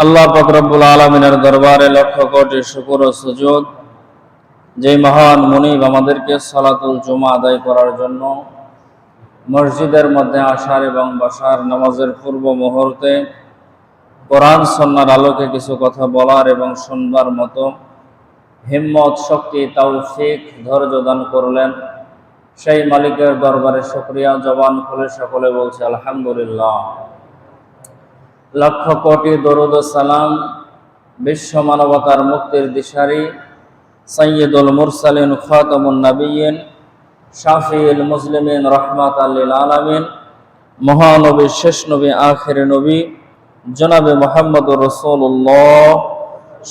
আল্লাহ পাক রব্বুল আলামিনের দরবারে লক্ষ কোটি শুকর ও সুজুদ, যে মহান মুনিব আমাদেরকে সালাতুল জুমা আদায় করার জন্য মসজিদের মধ্যে আসার এবং বসার, নামাজের পূর্ব মুহূর্তে কোরআন সুন্নাহর আলোকে কিছু কথা বলার এবং শুনবার মতো হিম্মত, শক্তি, তৌফিক, ধৈর্য দান করলেন। সেই মালিকের দরবারে শুকরিয়া। জবান খুলে সকলে বলছে আলহামদুলিল্লাহ। লক্ষ কোটি দরুদ ও সালাম বিশ্ব মানবতার মুক্তির দিশারি সাইয়্যিদুল মুরসালিন, খাতামুন নবিয়্যিন, শাফিউল মুসলিমিন, রাহমাতাল লিল আলামিন, মহানবী, শেষ নবী, আখির নবী জনাবে মুহাম্মদুর রাসূলুল্লাহ,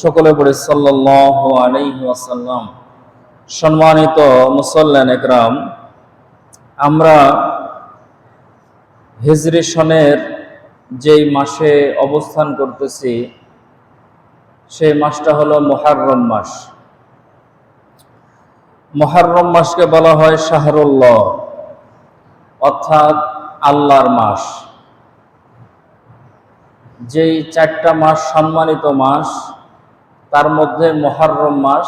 সকলে পড়ে সাল্লাল্লাহু আলাইহি ওয়াসাল্লাম। সম্মানিত মুসল্লিয়ান ইকরাম, আমরা হিজরি সনের যেই মাসে অবস্থান করতেছি সেই মাসটা হলো মুহররম মাস। মুহররম মাসকে বলা হয় শাহরুল্লাহ, অর্থাৎ আল্লাহর মাস। যেই চারটা মাস সম্মানিত মাস, তার মধ্যে মুহররম মাস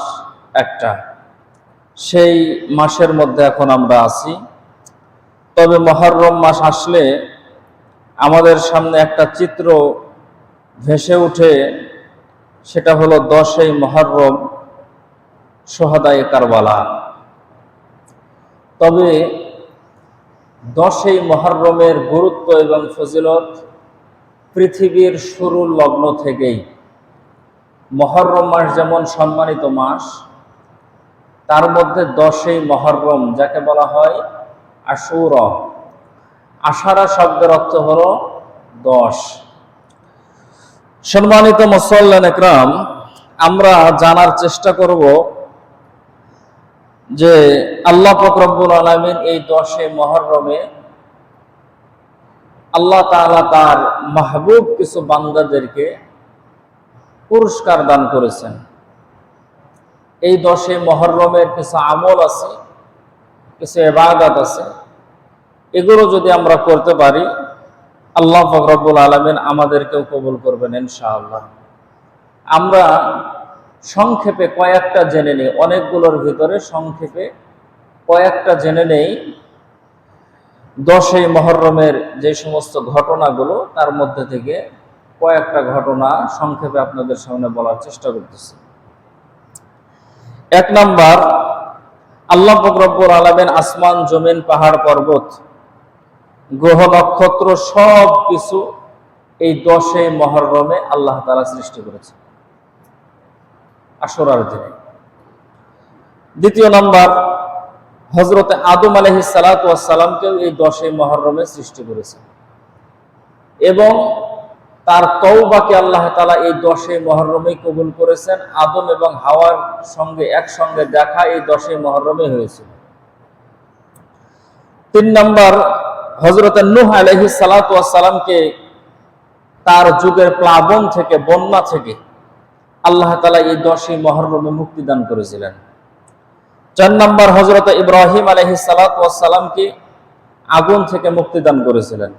একটা। সেই মাসের মধ্যে এখন আমরা আছি। তবে মুহররম মাস আসলে আমাদের সামনে একটা চিত্র ভেসে ওঠে, সেটা হলো 10ই মুহররম, শুহাদায়ে কারবালা। তবে 10ই মুহররমের গুরুত্ব এবং ফজিলত পৃথিবীর শুরুর লগ্ন থেকেই। মুহররম মাস যেমন সম্মানিত মাস, তার মধ্যে 10ই মুহররম, যাকে বলা হয় আশুরা। আশারা শব্দের অর্থ হলো 10। সম্মানিত মুসল্লিয়ান ইকরাম, আমরা জানার চেষ্টা করব যে আল্লাহ পাক রব্বুল আলামিন এই 10ই মুহররমে আল্লাহ তাআলা তার মাহবুব কিছু বান্দাদেরকে পুরস্কার দান করেছেন। এই 10ই মুহররমের কিছু আমল আছে, কিছু ইবাদত আছে। এগুলো যদি আমরা করতে পারি, আল্লাহ পাক রব্বুল আলামিন আমাদেরকেও কবুল করবেন ইনশাআল্লাহ। আমরা সংক্ষেপে কয়েকটা জেনে নেই, অনেকগুলোর ভিতরে সংক্ষেপে কয়েকটা জেনে নেই। 10ই মুহররমের যে সমস্ত ঘটনাগুলো, তার মধ্যে থেকে কয়েকটা ঘটনা সংক্ষেপে আপনাদের সামনে বলার চেষ্টা করতেছি। 1 নাম্বার, আল্লাহ পাক রব্বুল আলামিন আসমান, জমিন, পাহাড়, পর্বত, গ্রহ, নক্ষত্র সব কিছু এই 10ই মুহররমে আল্লাহ তাআলা সৃষ্টি করেছে, আশুরার দিনে। 2 নাম্বার, হযরতে আদম আলাইহিস সালাতু ওয়াস সালামকেও এই 10ই মুহররমে সৃষ্টি করেছে এবং তার তওবাকে আল্লাহ তাআলা এই 10ই মুহররমে কবুল করেছেন। আদম এবং হাওয়ার সঙ্গে একসঙ্গে দেখা এই 10ই মুহররমে হয়েছিল। 3 নাম্বার, হযরতে নূহ আলাইহিস সালাতু ওয়াস সালামকে তার যুগের প্লাবন থেকে, বন্যা থেকে আল্লাহ তাআলা এই 10ই মুহররমে মুক্তি দান করেছিলেন। 4 নাম্বার, হযরতে ইব্রাহিম আলাইহিস সালাতু ওয়াস সালামকে আগুন থেকে মুক্তি দান করেছিলেন।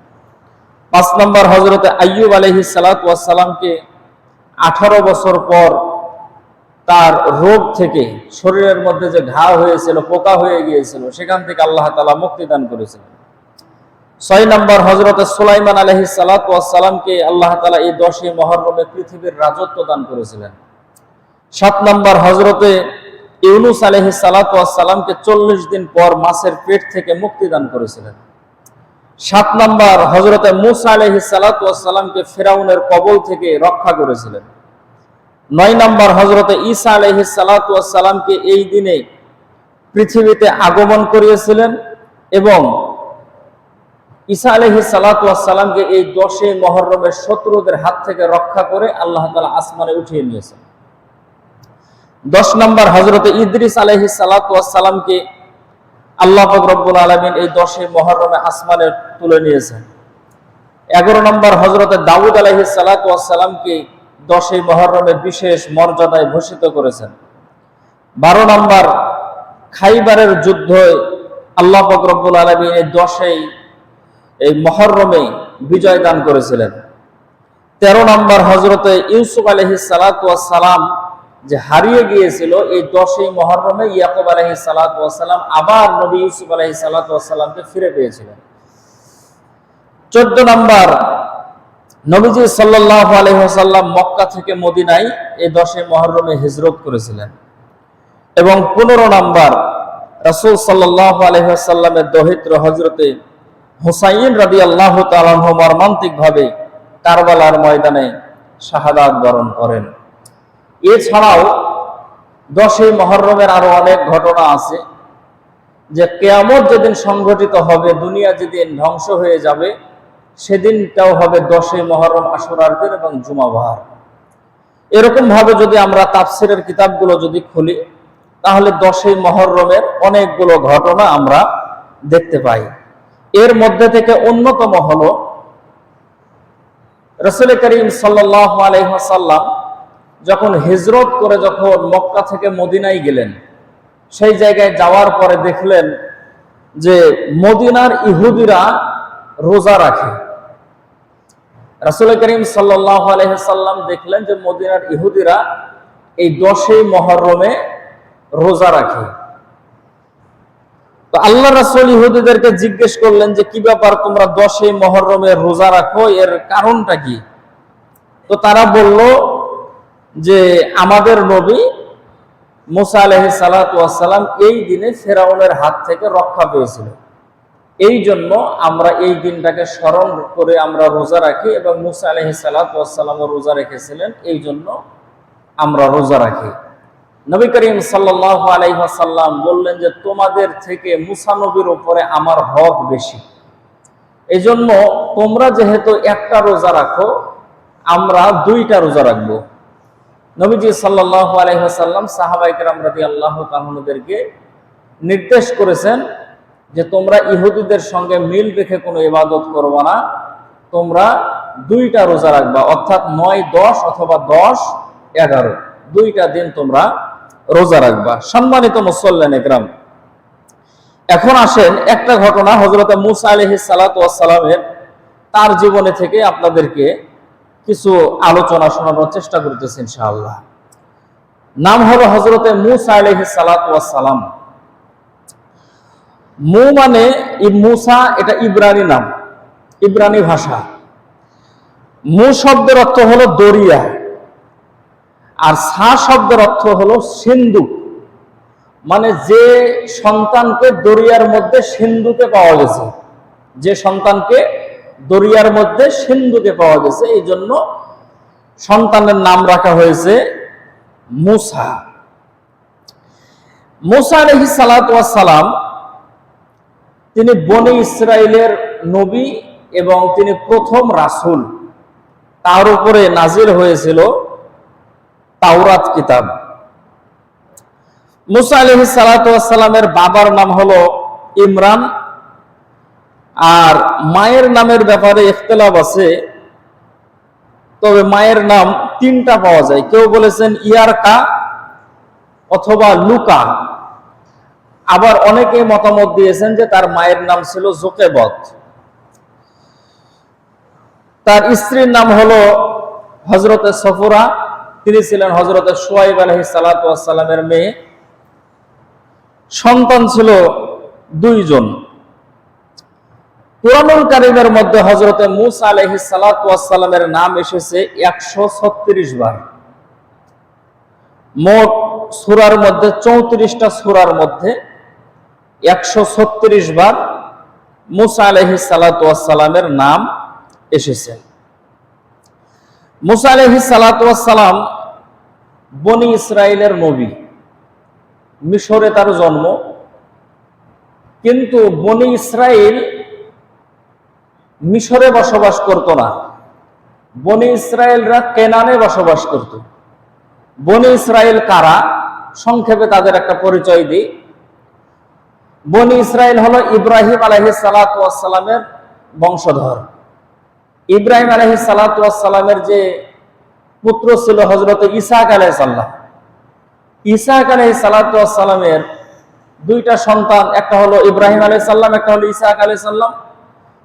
5 নাম্বার, হযরতে আইয়ুব আলাইহিস সালাতু ওয়াস সালামকে 18 বছর পর তার রোগ থেকে, শরীরের মধ্যে যে ঘা হয়েছিল, পোকা হয়ে গিয়েছিল, সেখান থেকে আল্লাহ তাআলা মুক্তি দান করেছিলেন। 6 নাম্বার, হযরতে সুলাইমান আলাইহিস সালাতু ওয়াস সালামকে আল্লাহ তাআলা এই 10ই মুহররমে পৃথিবীর রাজত্ব দান করেছিলেন। 7 নাম্বার, হযরতে ইউনূস আলাইহিস সালাতু ওয়াস সালামকে 40 দিন পর মাছের পেট থেকে মুক্তি দান করেছিলেন। 7 নাম্বার, হযরতে মূসা আলাইহিস সালাতু ওয়াস সালামকে ফিরাউনের কবল থেকে রক্ষা করেছিলেন। 9 নাম্বার, হযরতে ঈসা আলাইহিস সালাতু ওয়াস সালামকে এই দিনে পৃথিবীতে আগমন করিয়েছিলেন এবং ঈসা আলাইহিস সালাতু ওয়াস সালামকে এই 10ই মুহররমের শত্রুদের হাত থেকে রক্ষা করে আল্লাহ তাআলা আসমানে উঠিয়ে নিয়েছেন। 10 নাম্বার, হযরতে ইদ্রিস আলাইহিস সালাতু ওয়াস সালামকে আল্লাহ পাক রব্বুল আলামিন এই 10ই মুহররমে আসমানে তুলে নিয়েছেন। 11 নাম্বার, হযরতে দাউদ আলাইহিস সালাতু ওয়াস সালামকে 10ই মুহররমে বিশেষ মর্যাদায় ভূষিত করেছেন। 12 নাম্বার, খাইবারের যুদ্ধে আল্লাহ পাক রব্বুল আলামিন এই 10ই এই মুহররমে বিজয় দান করেছিলেন। 13 নম্বর হযরতে ইউসুফ আলাইহিস সালাতু ওয়াস সালাম যে হারিয়ে গিয়েছিল, এই 10ই মুহররমে ইয়াকুব আলাইহিস সালাতু ওয়াস সালাম আবার নবী ইউসুফ আলাইহিস সালাতু ওয়াস সালামকে ফিরে পেয়েছিলেন। 14 নম্বর নবীজি সাল্লাল্লাহু আলাইহি ওয়াসাল্লাম মক্কা থেকে মদিনায় এই 10ই মুহররমে হিজরত করেছিলেন। এবং 15 নম্বর রাসূল সাল্লাল্লাহু আলাইহি ওয়াসাল্লামের দৌহিত্র হযরতে হুসাইন রাদিয়াল্লাহু তাআলা আনহু মর্মান্তিকভাবে কারবালার ময়দানে শাহাদাত বরণ করেন। এছাড়াও 10ই মুহররমের আরো অনেক ঘটনা আছে, যে কিয়ামত যেদিন সংঘটিত হবে, দুনিয়া যেদিন ধ্বংস হয়ে যাবে, সেদিনটাও হবে 10ই মুহররম আশুরার দিন এবং জুমাবার। এরকম ভাবে যদি আমরা তাফসিরের কিতাবগুলো যদি খুলি, তাহলে 10ই মুহররমের অনেকগুলো ঘটনা আমরা দেখতে পাই। এর মধ্যে থেকে অন্যতম হলো রাসূল করিম সাল্লাল্লাহু আলাইহি ওয়াসাল্লাম যখন হিজরত করে যখন মক্কা থেকে মদিনায় গেলেন, সেই জায়গায় যাওয়ার পরে দেখলেন যে মদিনার ইহুদিরা রোজা রাখে। রাসূল করিম সাল্লাল্লাহু আলাইহি ওয়াসাল্লাম দেখলেন যে মদিনার ইহুদিরা এই 10ই মুহররমে রোজা রাখে। তো আল্লাহ রাসূল ইহুদিদেরকে জিজ্ঞেস করলেন যে কি ব্যাপার, তোমরা 10ই মুহররমে রোজা রাখো, এর কারণটা কি? তো তারা বলল যে আমাদের নবী মুসা আলাইহিস সালাতু ওয়াস সালাম এই দিনে ফেরাউনের হাত থেকে রক্ষা পেয়েছিল, এই জন্য আমরা এই দিনটাকে স্মরণ করে আমরা রোজা রাখি, এবং মুসা আলাইহিস সালাতু ওয়াস সালামও রোজা রেখেছিলেন, এই জন্য আমরা রোজা রাখি। নবী করিম সাল্লাল্লাহু আলাইহি ওয়াসাল্লাম বললেন যে তোমাদের থেকে মুসা নবীর উপরে আমার হক বেশি, এজন্য তোমরা যেহেতু একটা রোজা রাখো, আমরা 2টা রোজা রাখবো। নবীজি সাল্লাল্লাহু আলাইহি ওয়াসাল্লাম সাহাবায়ে কেরাম রাদিয়াল্লাহু তাআলাদেরকে নির্দেশ করেছেন যে তোমরা ইহুদিদের সঙ্গে মিল রেখে কোনো ইবাদত করবে না, তোমরা 2টা রোজা রাখবা, অর্থাৎ 9, 10 অথবা 10, 11, 2টা দিন তোমরা রোজা রাখবা। সম্মানিত মুসল্লিন ইকরাম, এখন আসেন একটা ঘটনা হযরতে মুসা আলাইহিস সালাতু ওয়াস সালামের তার জীবনে থেকে আপনাদেরকে কিছু আলোচনা শোনানোর চেষ্টা করতেছি ইনশাআল্লাহ। নাম হলো হযরতে মুসা আলাইহিস সালাতু ওয়াস সালাম। মু মানে মুসা, এটা ইব্রানি নাম, ইব্রানি ভাষা। মু শব্দের অর্থ হলো দরিয়া, আর সা শব্দের অর্থ হলো সিন্ধু, মানে যে সন্তানকে দরিয়ার মধ্যে সিন্ধুকে পাওয়া গেছে, যে সন্তানকে দরিয়ার মধ্যে সিন্ধুকে পাওয়া গেছে, এই জন্য সন্তানের নাম রাখা হয়েছে মুসা। মুসা আলাইহিস সালাতু ওয়াস সালাম তিনি বনি ইসরাইলের নবী এবং তিনি প্রথম রাসূল। তার উপরে নাজিল হয়েছিল তাওরাত কিতাব। মুসা আলাইহিস সালাতু ওয়াস সালামের বাবার নাম হলো ইমরান, আর মায়ের নামের ব্যাপারে ইখতিলাফ আছে, তবে মায়ের নাম 3টা পাওয়া যায়। কেউ বলেছেন ইয়ারকা অথবা লুকা, আবার অনেকে মতামত দিয়েছেন যে তার মায়ের নাম ছিল যোকেবত। তার স্ত্রীর নাম হলো হযরতে সফুরা, তিনি ছিলেন হযরতে শুআয়ব আলাইহিস সালাতু ওয়াস সালামের মেয়ে। সন্তান ছিল 2 জন। কুরআনুল কারীমের মধ্যে হযরতে মুসা আলাইহিস সালাতু ওয়াস সালামের নাম এসেছে 136 বার। মোট সূরার মধ্যে 34টা সূরার মধ্যে 136 বার মুসা আলাইহিস সালাতু ওয়াস সালামের নাম এসেছে। মুসা আলাইহিস সালাতু ওয়াস সালাম বনি ইসরাইলের নবী। মিশরে তার জন্ম, কিন্তু বনি ইসরাইল মিশরে বসবাস করত না, বনি ইসরাইলরা কেনানে বসবাস করত। বনি ইসরাইল কারা, সংক্ষেপে তাদের একটা পরিচয় দিই। বনি ইসরাইল হলো ইব্রাহিম আলাইহিস সালাতু ওয়াস সালামের বংশধর। ইব্রাহিম আলাইহিস সালাতু ওয়াস সালামের যে পুত্র ছিল হযরত ইসহাক আলাইহিস সালাম, ইসহাক আলাইহিস সালাতু ওয়াস সালামের 2টা সন্তান, একটা হলো ইব্রাহিম আলাইহিস সালাম, একটা হলো ইসহাক আলাইহিস সালাম।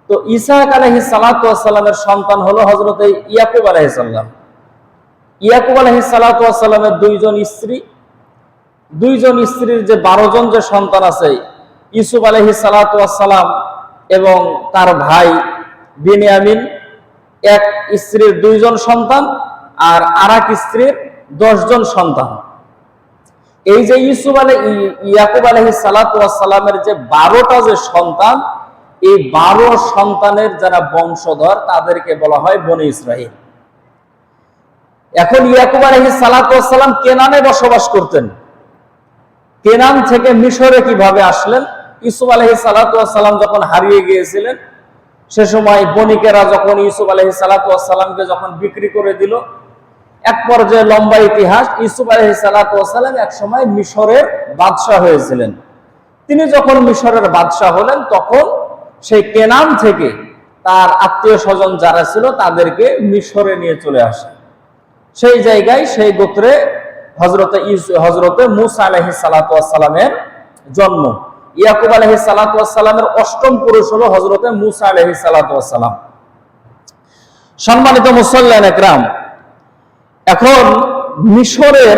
তো ইসহাক আলাইহিস সালাতু ওয়াস সালামের সন্তান হলো হযরত ইয়াকুব আলাইহিস সালাম। ইয়াকুব আলাইহিস সালাতু ওয়াস সালামের দুইজন স্ত্রীর যে 12 জন যে সন্তান আছে, ইউসুফ আলাইহিস সালাতু ওয়াস সালাম এবং তার ভাই বিনিয়ামিন, এক স্ত্রীর 2 জন সন্তান আর আরেক স্ত্রীর 10 জন সন্তান। এই যে ইয়াকুব আলাইহিস সালাতু ওয়াস সালামের যে 12টা যে সন্তান, এই 12 সন্তানের যারা বংশধর তাদেরকে বলা হয় বনী ইসরাইল। এখন ইয়াকুব আলাইহিস সালাতু ওয়াস সালাম কেনানে বসবাস করতেন। কেনান থেকে মিশরে কিভাবে আসলেন? ইউসুফ আলাইহিস সালাতু ওয়াস সালাম যখন হারিয়ে গিয়েছিলেন, সে সময় বণিকেরা যখন ইউসুফ আলাইহিস সালাতু ওয়াস সালামকে যখন বিক্রি করে দিল, এক পর্যায়ে লম্বা ইতিহাস, ইউসুফ আলাইহিস সালাতু ওয়াস সালাম এক সময় মিশরের বাদশাহ হয়েছিলেন। তিনি যখন মিশরের বাদশাহ হলেন, তখন সেই কেনান থেকে তার আত্মীয় স্বজন যারা ছিল তাদেরকে মিশরে নিয়ে চলে আসে। সেই জায়গায় সেই গোত্রে হযরতে মূসা আলাইহিস সালাতু ওয়াস সালামের জন্ম। ইয়াকুব আলাইহিস সালাতু ওয়াস সালামের 8ম পুরুষ হলো হযরতে মূসা আলাইহিস সালাতু ওয়াস সালাম। সম্মানিত মুসল্লিয়ান একরাম, এখন মিশরের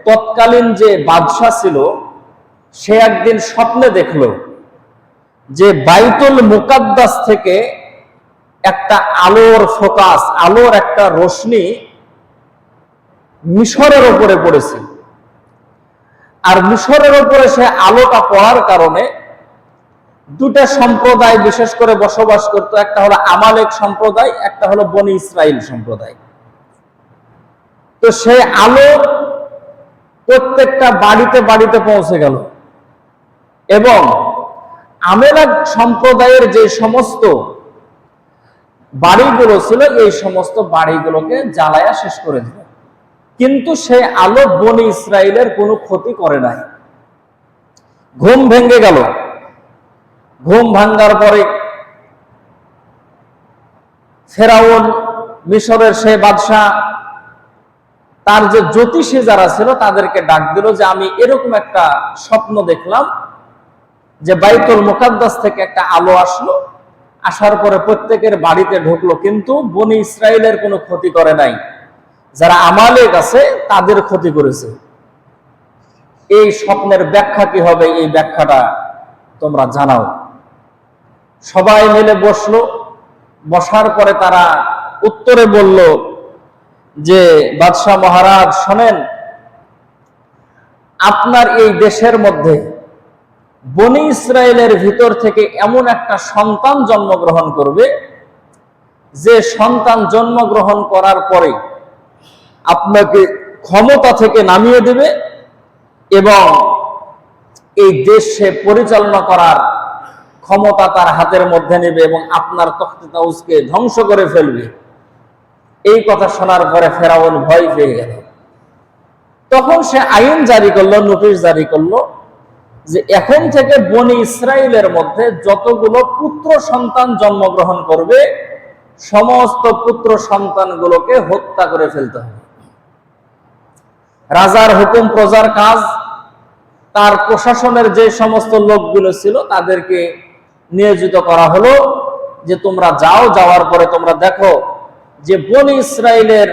তৎকালীন যে বাদশা ছিল, সে একদিন স্বপ্নে দেখলো যে বাইতুল মুকাদ্দাস থেকে একটা আলোর ফোকাস, আলোর একটা রশ্মি মিশরের উপরে পড়েছে। আর মিশরের উপরে সে আলোটা পড়ার কারণে দুটা সম্প্রদায় বিশেষ করে বসবাস করত, একটা হলো আমালেক সম্প্রদায়, একটা হলো বনী ইসরাইল সম্প্রদায়। তো সেই আলো প্রত্যেকটা বাড়িতে বাড়িতে পৌঁছে গেল এবং আমালেক সম্প্রদায়ের যে সমস্ত বাড়িগুলো ছিল, এই সমস্ত বাড়িগুলোকে জ্বালায়া শেষ করে দিল। কিন্তু সেই আলো বনী ইসরাইলের কোনো ক্ষতি করে নাই। ঘুম ভেঙে গেল। ঘুম ভাঙ্গার পরে ফেরাউন, মিশরের সেই বাদশাহ, তার যে জ্যোতিষী যারা ছিল তাদেরকে ডাক দিল যে আমি এরকম একটা স্বপ্ন দেখলাম যে বাইতুল মুকাদ্দাস থেকে একটা আলো আসলো, আসার পরে প্রত্যেকের বাড়িতে ঢুকলো, কিন্তু বনী ইসরাইলের কোনো ক্ষতি করে নাই, যারা আমালেক আছে তাদের ক্ষতি করেছে। এই স্বপ্নের ব্যাখ্যা কি হবে, এই ব্যাখ্যাটা তোমরা জানাও। সবাই মিলে বসলো। বসার পরে তারা উত্তরে বলল যে বাদশাহ মহারাজ শোনেন, আপনার এই দেশের মধ্যে বনী ইসরাইলের ভিতর থেকে এমন একটা সন্তান জন্মগ্রহণ করবে, যে সন্তান জন্মগ্রহণ করার পরে আপনাকে ক্ষমতা থেকে নামিয়ে দেবে এবং এই দেশে পরিচালনা করার ক্ষমতা তার হাতের মধ্যে নেবে এবং আপনার তখতে তাউসকে ধ্বংস করে ফেলবে। এই কথা শোনার পরে ফেরাউন ভয় পেয়ে গেল। তখন সে আইন জারি করলো, নোটিশ জারি করলো যে এখন থেকে বনী ইসরাইলের মধ্যে যতগুলো পুত্র সন্তান জন্মগ্রহণ করবে, সমস্ত পুত্র সন্তানগুলোকে হত্যা করে ফেলতে হবে। রাজার হুকুম, প্রজার কাজ। তার প্রশাসনের যে সমস্ত লোকগুলো ছিল তাদেরকে নিয়োজিত করা হলো যে তোমরা যাও, যাওয়ার পরে তোমরা দেখো যে বনী ইসরাইলের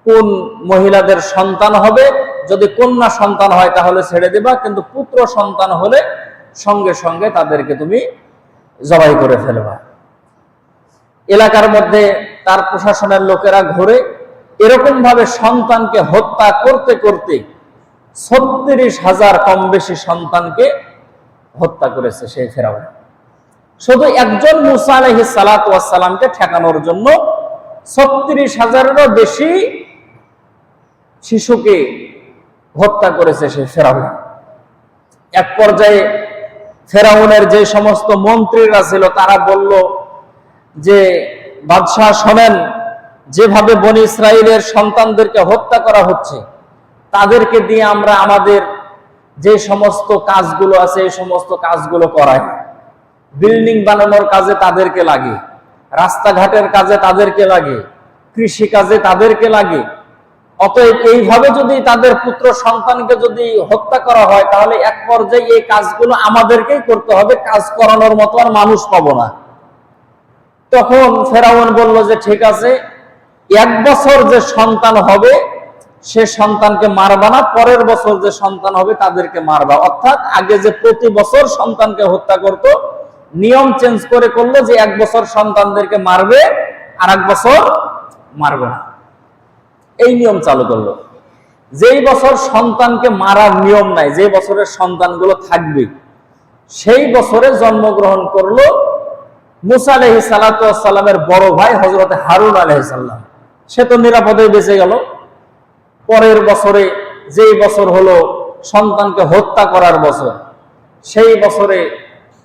কোন মহিলাদের সন্তান হবে। যদি কন্যা সন্তান হয় তাহলে ছেড়ে দেবা, কিন্তু পুত্র সন্তান হলে সঙ্গে সঙ্গে তাদেরকে তুমি জবাই করে ফেলবা। এলাকার মধ্যে তার প্রশাসনের লোকেরা ঘুরে এরকম ভাবে সন্তানকে হত্যা করতে করতে 36,000 কম বেশি সন্তানকে হত্যা করেছে সেই ফেরাউন। শুধু একজন মূসা আলাইহিস সালাতু ওয়াস সালামকে ঠেকানোর জন্য 36,000-এরও বেশি শিশুকে হত্যা করেছে সেই ফেরাউন। এক পর্যায়ে ফেরাউনের যে সমস্ত মন্ত্রীরা ছিল তারা বলল যে বাদশাহ শোনেন, যেভাবে বনী ইসরাইলের সন্তানদেরকে হত্যা করা হচ্ছে, তাদেরকে দিয়ে আমরা আমাদের যে সমস্ত কাজগুলো আছে এই সমস্ত কাজগুলো করাই। বিল্ডিং বানানোর কাজে তাদেরকে লাগে, রাস্তাঘাটের কাজে তাদেরকে লাগে, কৃষি কাজে তাদেরকে লাগে। অতএব এইভাবে যদি তাদের পুত্র সন্তানকে যদি হত্যা করা হয় তাহলে এক পর্যায়ে এই কাজগুলো আমাদেরকেই করতে হবে, কাজ করানোর মতো আর মানুষ পাবো না। তখন ফেরাউন বলল যে ঠিক আছে, 1 বছর যে সন্তান হবে সে সন্তানকে মারবা না, পরের বছর যে সন্তান হবে তাদেরকে মারবা। অর্থাৎ আগে যে প্রতি বছর সন্তানকে হত্যা করত, নিয়ম চেঞ্জ করে করলো যে 1 বছর সন্তানদেরকে মারবে আর 1 বছর মারবে না। এই নিয়ম চালু করলো। যেই বছর সন্তানকে মারার নিয়ম নাই, যে বছরের সন্তানগুলো থাকবে, সেই বছরে জন্মগ্রহণ করলো মুসা আলাইহিস সালাতু ওয়াস সালামের বড় ভাই হযরত হারুন আলাইহিস সালাম। সে তো নিরাপদে বেঁচে গেল। পরের বছরে, যেই বছর হলো সন্তানকে হত্যা করার বছর, সেই বছরে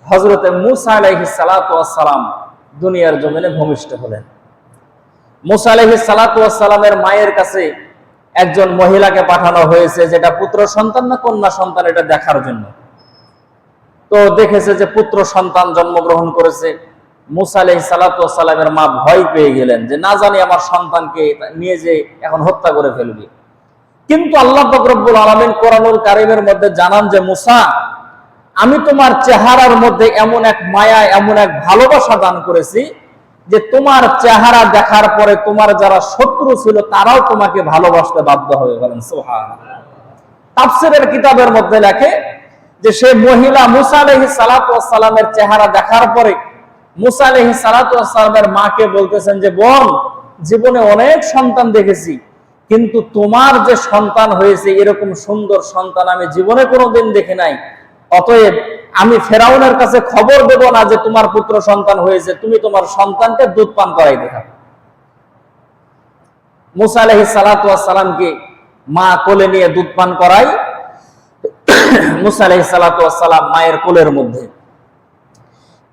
হযরত মুসা আলাইহিস সালাতু ওয়াস সালাম দুনিয়ার জমিনে ভূমিষ্ঠ হলেন। মুসা আলাইহিস সালাতু ওয়াস সালামের মায়ের কাছে একজন মহিলাকে পাঠানো হয়েছে, যেটা পুত্র সন্তান না কন্যা সন্তান এটা দেখার জন্য। তো দেখেছে যে পুত্র সন্তান জন্মগ্রহণ করেছে। মুসা আলাইহিস সালাতু ওয়াস সালামের মা ভয় পেয়ে গেলেন যে না জানি আমার সন্তানকে নিয়ে যে এখন হত্যা করে ফেলবে। কিন্তু আল্লাহ পাক রব্বুল আলামিন কোরআনুল কারীমের মধ্যে জানান যে মুসা, আমি তোমার চেহারার মধ্যে এমন এক মায়া, এমন এক ভালোবাসা দান করেছি যে তোমার চেহারা দেখার পরে তোমার যারা শত্রু ছিল তারাও তোমাকে ভালোবাসতে বাধ্য হবে। বলেন সুবহানাল্লাহ। তাফসীরের কিতাবের মধ্যে লেখে যে সে মহিলা মুসা আলাইহিস সালাতু ওয়াস সালামের চেহারা দেখার পরে মুসা আলাইহিস সালাতু ওয়াস সালামের মাকে বলতেছেন যে বোন, জীবনে অনেক সন্তান দেখেছি, কিন্তু তোমার যে সন্তান হয়েছে এরকম সুন্দর সন্তান আমি জীবনে কোনোদিন দেখি নাই। অতএব আমি ফেরাউনের কাছে খবর দেব না যে তোমার পুত্র সন্তান হয়েছে, তুমি তোমার সন্তানকে দুধ পান করাইতে থাকো। মুসা আলাইহিস সালাতু ওয়াস সালামকে মা কোলে নিয়ে দুধ পান করায়। মুসা আলাইহিস সালাতু ওয়াস সালাম মায়ের কোলের মধ্যে।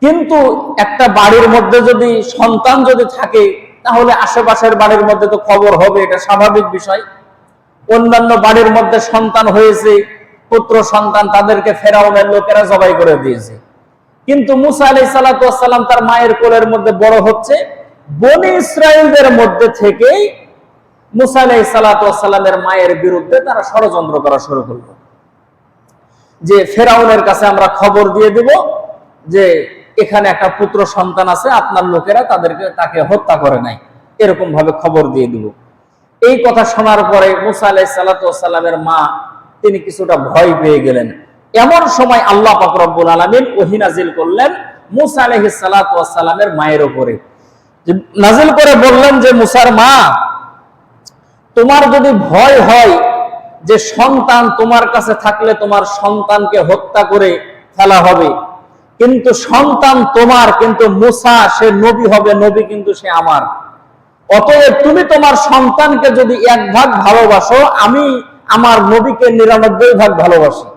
কিন্তু একটা বাড়ির মধ্যে যদি সন্তান যদি থাকে তাহলে আশেপাশের বাড়ির মধ্যে তো খবর হবে, এটা স্বাভাবিক বিষয়। অন্যান্য বাড়ির মধ্যে সন্তান হয়েছে, পুত্র সন্তান, তাদেরকে ফেরাউনের লোকেরা জবাই করে দিয়েছে। কিন্তু মুসা আলাইহিস সালাতু ওয়াস সালাম তার মায়ের কোলের মধ্যে বড় হচ্ছে। বনি ইসরাইলদের মধ্যে থেকেই মুসা আলাইহিস সালাতু ওয়াস সালামের মায়ের বিরুদ্ধে তারা ষড়যন্ত্র করা শুরু করলো যে ফেরাউনের কাছে আমরা খবর দিয়ে দিব যে এখানে একটা পুত্র সন্তান আছে, আপনার লোকেরা তাকে হত্যা করে নাই, এরকম ভাবে খবর দিয়ে দিব। এই কথা শোনার পরে মুসা আলাইহিস সালাতু ওয়াস সালামের মা তিনি কিছুটা ভয় পেয়ে গেলেন। এমন সময় আল্লাহ পাক রব্বুল আলামিন ওহী নাজিল করলেন মুসা আলাইহিস সালাতু ওয়াস সালামের মায়ের উপরে। নাজিল করে বললেন যে মুসার মা, তোমার যদি ভয় হয় যে সন্তান তোমার কাছে থাকলে তোমার সন্তানকে হত্যা করে ফেলা হবে, কিন্তু সন্তান তোমার, কিন্তু মুসা সে নবী হবে, নবী কিন্তু সে আমার। অতএব তুমি তোমার সন্তানকে যদি 1 ভাগ ভালোবাসো, আমি আমার নবীকে 99 ভাগ ভালোবাসি।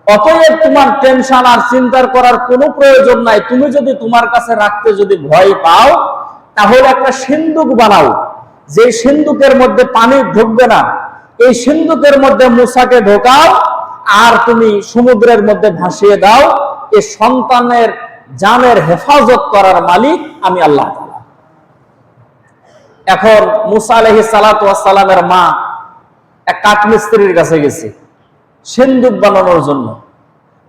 অতএব তোমার টেনশন আর চিন্তার করার কোনো প্রয়োজন নাই। তুমি যদি তোমার কাছে রাখতে যদি ভয় পাও, তাহলে একটা সিন্দুক বানাও, যে সিন্দুকের মধ্যে পানি ঢুকবে না, এই সিন্দুকের মধ্যে মুসাকে ঢোকাও আর তুমি সমুদ্রের মধ্যে ভাসিয়ে দাও। এই সন্তানের জানের হেফাজত করার মালিক আমি আল্লাহ তাআলা। এখন মুসা আলাইহিস সালাতু ওয়াস সালামের মা এক কাঠমিস্ত্রির কাছে গেছে সিন্দুক বানানোর জন্য।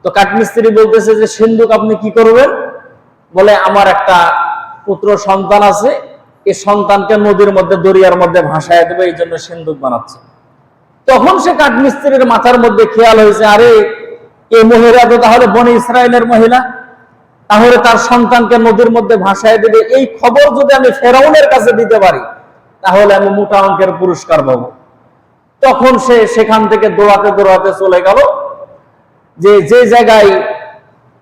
তো কাঠমিস্ত্রি বলতেছে যে সিন্দুক আপনি কি করবেন? বলে আমার একটা পুত্র সন্তান আছে, এই সন্তানকে নদীর মধ্যে, দরিয়ার মধ্যে ভাসায় দেবে, এই জন্য সিন্দুক বানাচ্ছে। তখন সে কাঠমিস্ত্রির মাথার মধ্যে খেয়াল হয়েছে, আরে এই মহিলা তো তাহলে বনি ইসরায়েলের মহিলা, তাহলে তার সন্তানকে নদীর মধ্যে ভাসায় দেবে। এই খবর যদি আমি ফেরাউনের কাছে দিতে পারি তাহলে আমি মোটা অঙ্কের পুরস্কার পাবো। তখন সে সেখান থেকে দৌড়াতে দৌড়াতে চলে গেল যে জায়গায়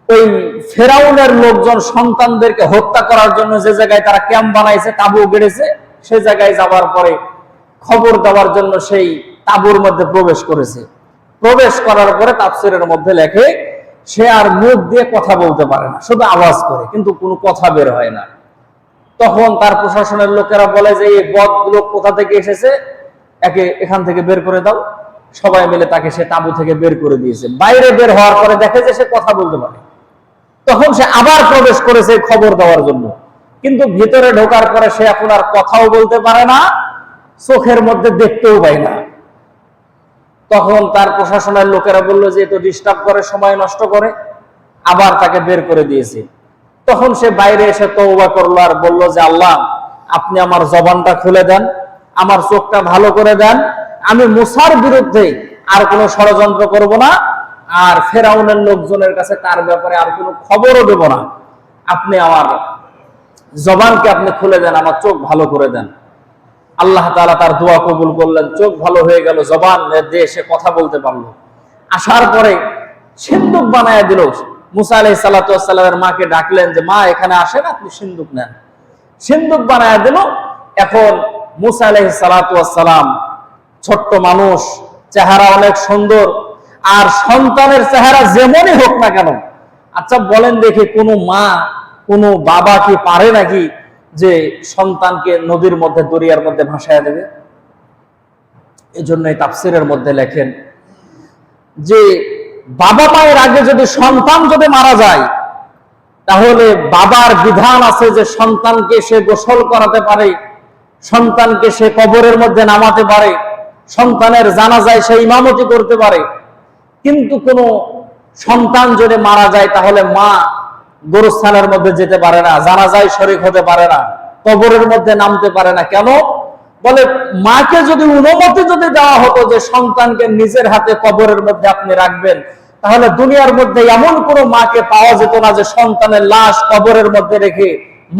ওই ফেরাউনের লোকজন সন্তানদেরকে হত্যা করার জন্য যে জায়গায় তারা ক্যাম্প বানাইছে, তাঁবু গেড়েছে, সে জায়গায় যাওয়ার পরে খবর দেওয়ার জন্য সেই তাঁবুর মধ্যে প্রবেশ করেছে। প্রবেশ করার পরে তাফসীরের মধ্যে লেখে সে আর মুখ দিয়ে কথা বলতে পারে না, শুধু আওয়াজ করে, কিন্তু কোনো কথা বের হয় না। তখন তার প্রশাসনের লোকেরা বলে যে এই বদ লোক কোথা থেকে এসেছে, একে এখান থেকে বের করে দাও। সবাই মিলে তাকে সে তাঁবু থেকে বের করে দিয়েছে। বাইরে বের হওয়ার পরে দেখে যে সে কথা বলতে পারে। তখন সে আবার প্রবেশ করেছে খবর দেওয়ার জন্য, কিন্তু ভিতরে ঢোকার পরে সে এখন আর কথাও বলতে পারে না, চোখের মধ্যে দেখতেও পায় না। তখন তার প্রশাসনের লোকেরা বললো যে তো ডিস্টার্ব করে, সময় নষ্ট করে, আবার তাকে বের করে দিয়েছে। তখন সে বাইরে এসে তওবা করলো আর বলল যে আল্লাহ, আপনি আমার জবানটা খুলে দেন, আমার চোখটা ভালো করে দেন, আমি মুসার বিরুদ্ধে আর কোনো ষড়যন্ত্র করব না, আর ফেরাউনের লোকজনের কাছে তার ব্যাপারে আর কোনো খবরও দেব না। আপনি আমার জবানকে আপনি খুলে দেন, আমার চোখ ভালো করে দেন। আল্লাহ তাআলা তার দোয়া কবুল করলেন, চোখ ভালো হয়ে গেল, জবান দিয়ে সে কথা বলতে পারলো। আসার পরে সিন্দুক বানায় দিল। মুসা আলাইহিস সালাতু ওয়াস সালামের মাকে ডাকলেন যে মা, এখানে আসেন, আপনি সিন্দুক নেন। সিন্দুক বানায় দিল। এখন মুসা আলাইহিস সালাতু ওয়াস সালাম ছোট্ট মানুষ, চেহারা অনেক সুন্দর, আর সন্তানের চেহারা যেমনই হোক না কেন, আচ্ছা বলেন দেখি, কোনো মা কোনো বাবা কি পারে নাকি যে সন্তানকে নদীর মধ্যে, দরিয়ার মধ্যে ভাসায় দেবে? এই জন্যই তাফসীরের মধ্যে লেখেন যে বাবা মায়ের আগে যদি সন্তান যদি মারা যায়, তাহলে বাবার বিধান আছে যে সন্তানকে সে গোসল করাতে পারে, সন্তানকে সে কবরের মধ্যে নামাতে পারে, সন্তানের জানাজায় সে ইমামতি করতে পারে। কিন্তু কোনো সন্তান যদি মারা যায়, তাহলে মা গোরস্থানের মধ্যে যেতে পারে না, জানাজায় শরীক হতে পারে না, কবরের মধ্যে নামতে পারে না। কেন? বলে মাকে যদি অনুমতি যদি দেওয়া হতো যে সন্তানকে নিজের হাতে কবরের মধ্যে আপনি রাখবেন, তাহলে দুনিয়ার মধ্যে এমন কোন মাকে পাওয়া যেত না যে সন্তানের লাশ কবরের মধ্যে রেখে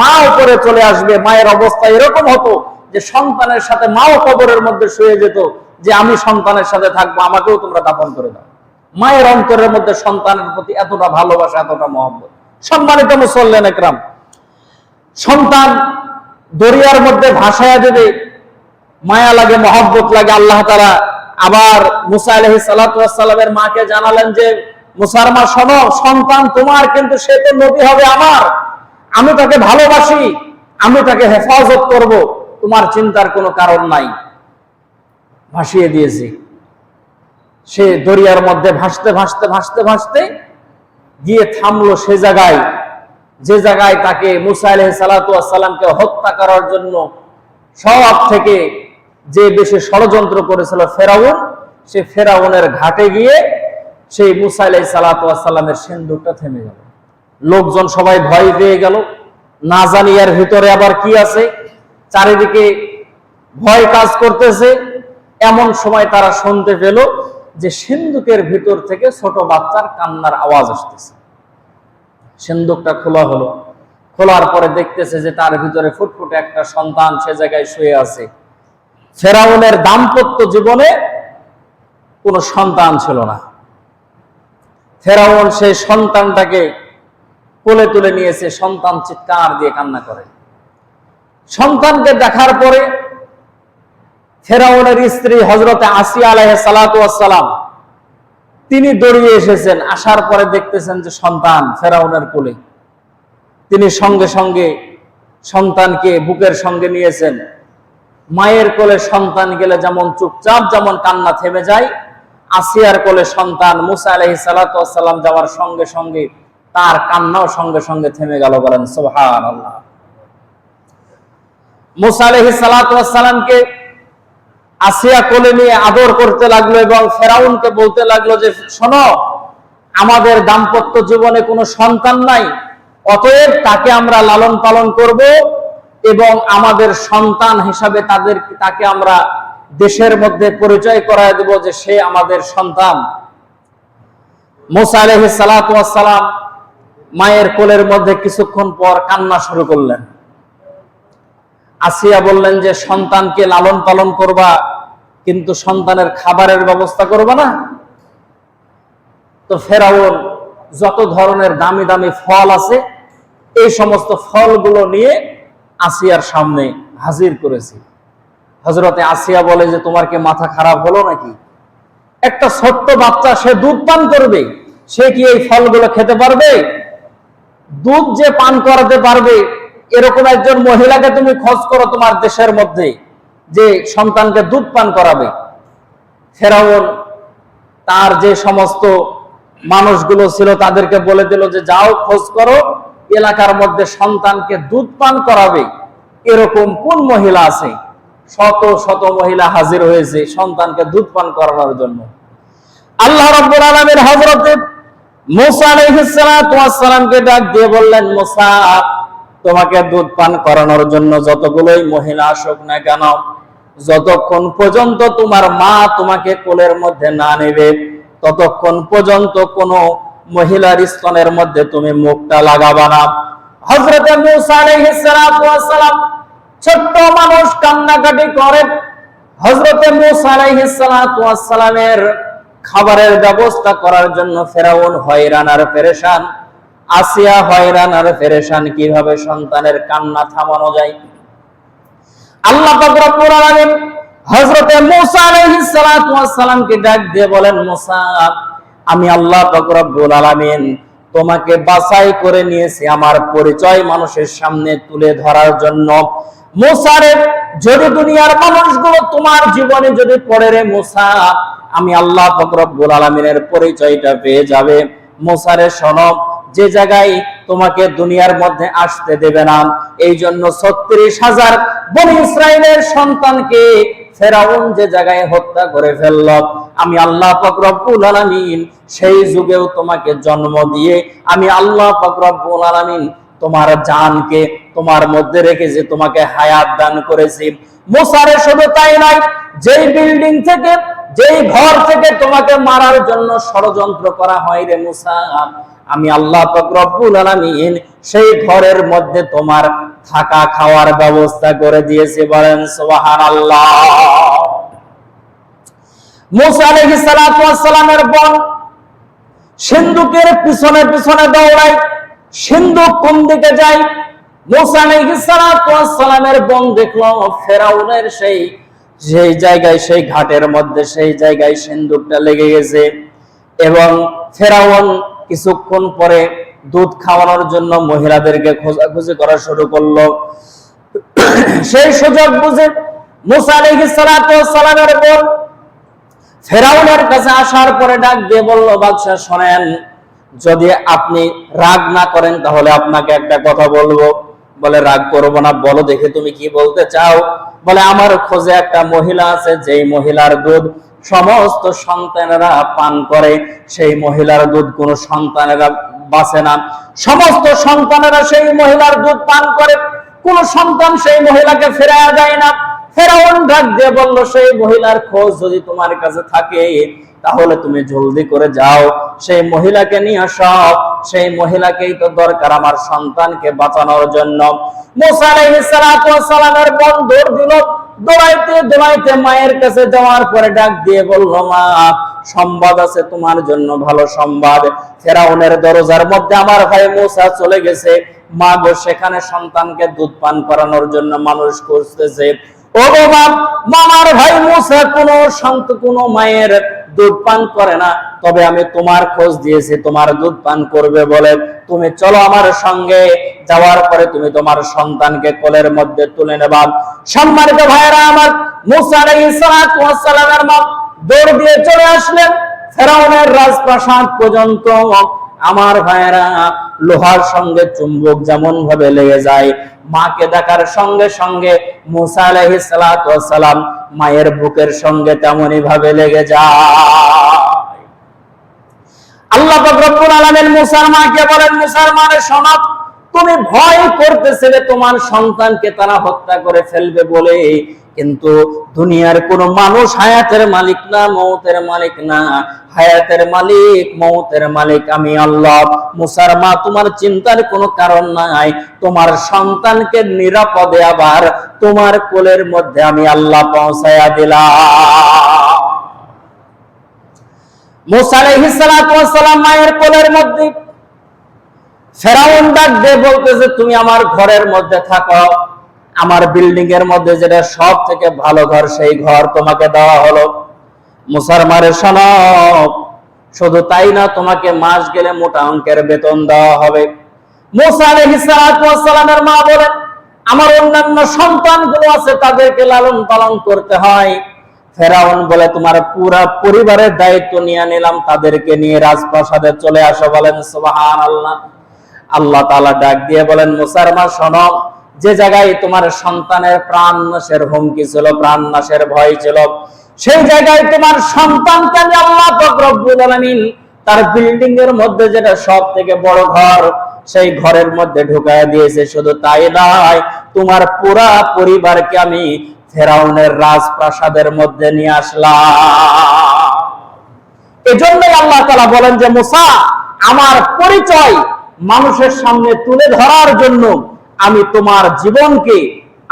মা উপরে চলে আসবে। মায়ের অবস্থা এরকম হতো যে সন্তানের সাথে মাও কবরের মধ্যে শুয়ে যেত যে আমি সন্তানের সাথে থাকবো, আমাকেও তোমরা দাফন করে দাও। মায়ের অন্তরের মধ্যে সন্তানের প্রতি এতটা ভালোবাসা, এতটা মহব্বত। সম্মানিত মুসল্লিন একরাম, সন্তান দরিয়ার মধ্যে ভাসায়া দেবে, মায়া লাগে, মহব্বত লাগে। আল্লাহ তাআলা আবার মুসা আলাইহিস সালাতু ওয়াস সালামের মাকে জানালেন যে মুসার মা, শোনো, সন্তান তোমার, কিন্তু সে তো নবী হবে আমার, আমি তাকে ভালোবাসি, আমি তাকে হেফাজত করব, তোমার চিন্তার কোনো কারণ নাই। ভাসিয়ে দিয়েছি। সে দরিয়ার মধ্যে ভাসতে ভাসতে ভাসতে ভাসতে গিয়ে থামলো সে জায়গায়, যে জায়গায় তাকে মুসা আলাইহিস সালাতু ওয়াস সালামকে হত্যা করার জন্য সব থেকে যে বেশি ষড়যন্ত্র করেছিল ফেরাউন, সে ফেরাউনের ঘাটে গিয়ে সেই মুসা আলাইহিস সালাতু ওয়াস সালামের সিন্দুকটা থেমে গেল। লোকজন সবাই ভয় পেয়ে গেল, না জানি এর ভিতরে আবার কি আছে, চারিদিকে ভয় কাজ করতেছে। এমন সময় তারা শুনতে পেল যে সিন্দুকের ভিতর থেকে ছোট বাচ্চার কান্নার আওয়াজ আসতেছে। সিন্দুকটা খোলা হলো, খোলার পরে দেখতেছে যে তার ভিতরে ফুটফুটে একটা সন্তান সে জায়গায় শুয়ে আছে। ফেরাউনের দাম্পত্য জীবনে কোনো সন্তান ছিল না। ফেরাউন সেই সন্তানটাকে কোলে তুলে নিয়েছে, সন্তান চিৎকার দিয়ে কান্না করে। সন্তানকে দেখার পরে ফেরাউনের স্ত্রী হযরতে আসিয়া আলাইহিস সালাতু ওয়াস সালাম তিনি দৌড়িয়ে এসেছেন। আসার পরে দেখতেছেন যে সন্তান ফেরাউনের কোলে। তিনি সঙ্গে সঙ্গে সন্তানকে বুকের সঙ্গে নিয়েছেন। মায়ের কোলে সন্তান গেলে যেমন চুপচাপ, যেমন কান্না থেমে যায়, আসিয়ার কোলে সন্তান মুসা আলাইহিস সালাতু ওয়াস সালাম যাওয়ার সঙ্গে সঙ্গে তার কান্নাও সঙ্গে সঙ্গে থেমে গেল। বলেন সুবহানাল্লাহ। মুসা আলাইহিস সালাতু ওয়াস সালামকে আসিয়া কোলে নিয়ে আদর করতে লাগলো এবং ফেরাউনকে বলতে লাগলো যে শোনো, আমাদের দাম্পত্য জীবনে কোনো সন্তান নাই, অতএব তাকে আমরা লালন পালন করব এবং আমাদের সন্তান হিসাবে তাকে আমরা দেশের মধ্যে পরিচয় করায় দেব যে সে আমাদের সন্তান। মুসা আলাইহিস সালাতু ওয়াস সালাম মায়ের কোলের মধ্যে কিছুক্ষণ পর কান্না শুরু করলেন। আসিয়া বললেন যে সন্তানকে লালন পালন করবা, কিন্তু সন্তানের খাবারের ব্যবস্থা করবা না? তো ফেরাউন যত ধরনের দামি দামি ফল আছে এই সমস্ত ফলগুলো নিয়ে আসিয়ার সামনে হাজির করেছি। হযরতে আসিয়া বলে যে তোমার কি মাথা খারাপ হলো নাকি? একটা ছোট্ট বাচ্চা, সে দুধ পান করবে, সে কি এই ফলগুলো খেতে পারবে? দুধ যে পান করাতে পারবে এরকম একজন মহিলাকে তুমি খোঁজ করো তোমার দেশের মধ্যে, যে সন্তানকে দুধ পান করাবে। ফেরাউন তার যে সমস্ত মানুষগুলো ছিল তাদেরকে বলে দিল যে যাও খোঁজ করো, এলাকার মধ্যে সন্তানকে দুধ পান করাবে এরকম কোন মহিলা আছে। শত শত মহিলা হাজির হয়েছে সন্তানকে দুধ পান করানোর জন্য। আল্লাহ রাব্বুল আলামিন হযরতে মুসা আলাইহিস সালাতু ওয়াস সালামকে ডাক দিয়ে বললেন, মুসা, তোমাকে দুধ পান করানোর জন্য যতগুলোই মহিলা আসুক না কেন, যতক্ষণ পর্যন্ত তোমার মা তোমাকে কোলের মধ্যে না নেবে, ততক্ষণ পর্যন্ত কোনো মহিলার স্তনের মধ্যে তুমি মুখটা লাগাবা না। হযরতে মুসা আলাইহিস সালাতু ওয়াস সালাম, ছোট্ট মানুষ, কান্নাকাটি করে। হযরতে মুসা আলাইহিস সালাতু ওয়াস সালামের খাবারের ব্যবস্থা করার জন্য ফেরাউন হয়রান আর পেরেশান, আসিয়া হয়রান আর পেরেশান, কিভাবে সন্তানের কান্না থামানো যায়। আল্লাহ পাক রব্বুল আলামিন হযরতে মুসা আলাইহিস সালাতু ওয়াস সালামকে ডাক দিয়ে বলেন, মুসা, আমি আল্লাহ পাক রব্বুল আলামিন তোমাকে বাছাই করে নিয়েছি আমার পরিচয় মানুষের সামনে তুলে ধরার জন্য। মুসা রে, যদি দুনিয়ার মানুষগুলো তোমার জীবনে যদি পড়ে রে মুসা, আমি আল্লাহ পাক রব্বুল আলামিনের পরিচয়টা পেয়ে যাবে। মুসা রে শোনো, যে জায়গায় তোমাকে দুনিয়ার মধ্যে আসতে দেবে না, এই জন্য ৩৬,০০০ বনী ইসরাইলের সন্তানকে ফেরাউন যে জায়গায় হত্যা করে ফেলল, আমি আল্লাহ পাক রব্বুল আলামিন সেই যুগেও তোমাকে জন্ম দিয়ে আমি আল্লাহ পাক রব্বুল আলামিন তোমার জানকে তোমার মধ্যে রেখে যে তোমাকে হায়াত দান করেছি। মুসা রে, শুধু তাই নয়, যেই বিল্ডিং থেকে, যেই ঘর থেকে তোমাকে মারার জন্য ষড়যন্ত্র করা হয় রে মুসা, আমি আল্লাহ পাক রব্বুল আলামিন সেই ঘরের মধ্যে তোমার থাকা খাওয়ার ব্যবস্থা করে দিয়েছে। বলেন সুবহানাল্লাহ। মুসা আলাইহিস সালাতু ওয়াস সালামের বোন সিন্ধুকের পিছনে পিছনে দৌড়ায়। সিন্ধুক কোন দিকে যায়? মুসা আলাইহিস সালাতু ওয়াস সালামের বোন দেখলো ফেরাউনের সেই জায়গায়, সেই ঘাটের মধ্যে, সেই জায়গায় সিন্ধুকটা লেগে গেছে। এবং ফেরাউন কিছুক্ষণ পরে দুধ খাওয়ানোর জন্য মহিলাদেরকে খোঁজাখুঁজি করা শুরু করলো। সেই সুযোগ বুঝে মুসা আলাইহিস সালাতু ওয়াস সালামের বোন ফেরাউনের কাছে আসার পরে ডাক দিয়ে বলল, বাদশা শোনেন, যদি আপনি রাগ না করেন তাহলে আপনাকে একটা কথা বলবো। বলে, রাগ করবো না, বলো দেখে তুমি কি বলতে চাও। বলে, আমার খোঁজে একটা মহিলা আছে, যেই মহিলার দুধ সমস্ত সন্তানেরা পান করে, সেই মহিলার দুধ কোন সন্তানেরা বাঁচে না, সমস্ত সন্তানেরা সেই মহিলার দুধ পান করে, কোন সন্তান সেই মহিলাকে ফেরায়া যায় না। ফেরাউন ডাক দিয়ে বলল, সেই মহিলার খোঁজ যদি তোমার কাছে থাকে তাহলে তুমি জলদি করে যাও, সেই মহিলাকে নিয়ে আসো, সেই মহিলাকেই তো দরকার আমার সন্তানকে বাঁচানোর জন্য। মুসা আলাইহিস সালাতু ওয়াস সালামের বোন দৌড় দিল, দৌড়াইতে দৌড়াইতে মায়ের কাছে যাওয়ার পরে ডাক দিয়ে বলল, মা, সংবাদ আছে তোমার জন্য, ভালো সংবাদ। ফেরাউনের দরজার মধ্যে আমার ভাই মুসা চলে গেছে। মা গো, সেখানে সন্তানকে দুধ পান করানোর জন্য মানুষ খুঁজতেছে। ও বাবা, মামার ভাই মুসা কোনো মায়ের দুধ পান করে না, তবে আমি তোমার খোঁজ দিয়েছি, তোমার দুধ পান করবে বলে। তুমি চলো আমার সঙ্গে। যাওয়ার পরে তুমি তোমার সন্তানকে কোলের মধ্যে তুলে নেবা। সম্মানিত ভাইরা আমার, মুসা আলাইহিস সালাতু ওয়াস সালামের মা দৌড় দিয়ে চলে আসলেন ফেরাউনের রাজপ্রাসাদ পর্যন্ত। আমার ভাইরা, লোহার সঙ্গে চুম্বক যেমন ভাবে লেগে যায়, মাকে দেখার সঙ্গে সঙ্গে মুসা আলাইহিস সালাতু ওয়াস সালাম মায়ের বুকের সঙ্গে তেমনই ভাবে লেগে যায়। আল্লাহ পাক রব্বুল আলামিন মুসার মাকে বলেন, মুসার মানে শোনো, তুমি ভয় করতেছিলে তোমার সন্তানকে তারা হত্যা করে ফেলবে বলে, কিন্তু দুনিয়ার কোন মানুষ হায়াতের মালিক না, মওতের মালিক না। হায়াতের মালিক, মওতের মালিক আমি আল্লাহ। মুসার মা, তোমার চিন্তার কোনো কারণ নাই, তোমার সন্তানকে নিরাপদে আবার তোমার কোলের মধ্যে আমি আল্লাহ পৌঁছায়া দিলাম। মুসা আলাইহিস সালাতু ওয়াস সালাম মায়ের কোলের মধ্যে। ফেরাউন ডাক দিয়ে বলতেছে, তুমি আমার ঘরের মধ্যে থাকো, আমার বিল্ডিং এর মধ্যে যেটা সব থেকে ভালো ঘর, সেই ঘর তোমাকে দেওয়া হলো। মুসার মারে শোনো, শুধু তাই না, তোমাকে মাস গেলে মোটা অঙ্কের বেতন দেওয়া হবে। মুসা আলাইহিস সালাতু ওয়াস সালামের মা বলেন, আমার অন্যান্য সন্তানগুলো আছে, তাদেরকে লালন পালন করতে হয়। ফেরাউন বলে, তোমার পুরা পরিবারের দায়িত্ব নিয়ে নিলাম, তাদেরকে নিয়ে রাজপ্রাসাদে চলে আসো। বলেন সুবহানাল্লাহ। আল্লাহ তাআলা ডাক দিয়ে বলেন, মুসার মা শোনো, যে জায়গায় তোমার সন্তানের প্রাণ নাশের হুমকি ছিল, প্রাণ নাশের ভয় ছিল, সেই জায়গায় তোমার সন্তানকে আমি আল্লাহ পাক রব্বুল আলামিন তার বিল্ডিং এর মধ্যে যেটা সব থেকে বড় ঘর, সেই ঘরের মধ্যে ঢুকায় দিয়েছে। শুধু তাই নয়, তোমার পুরা পরিবারকে আমি ফেরাউনের রাজপ্রাসাদের মধ্যে নিয়ে আসলাম। এজন্যই আল্লাহ তাআলা বলেন যে মুসা, আমার পরিচয় মানুষের সামনে তুলে ধরার জন্য আমি তোমার জীবনকে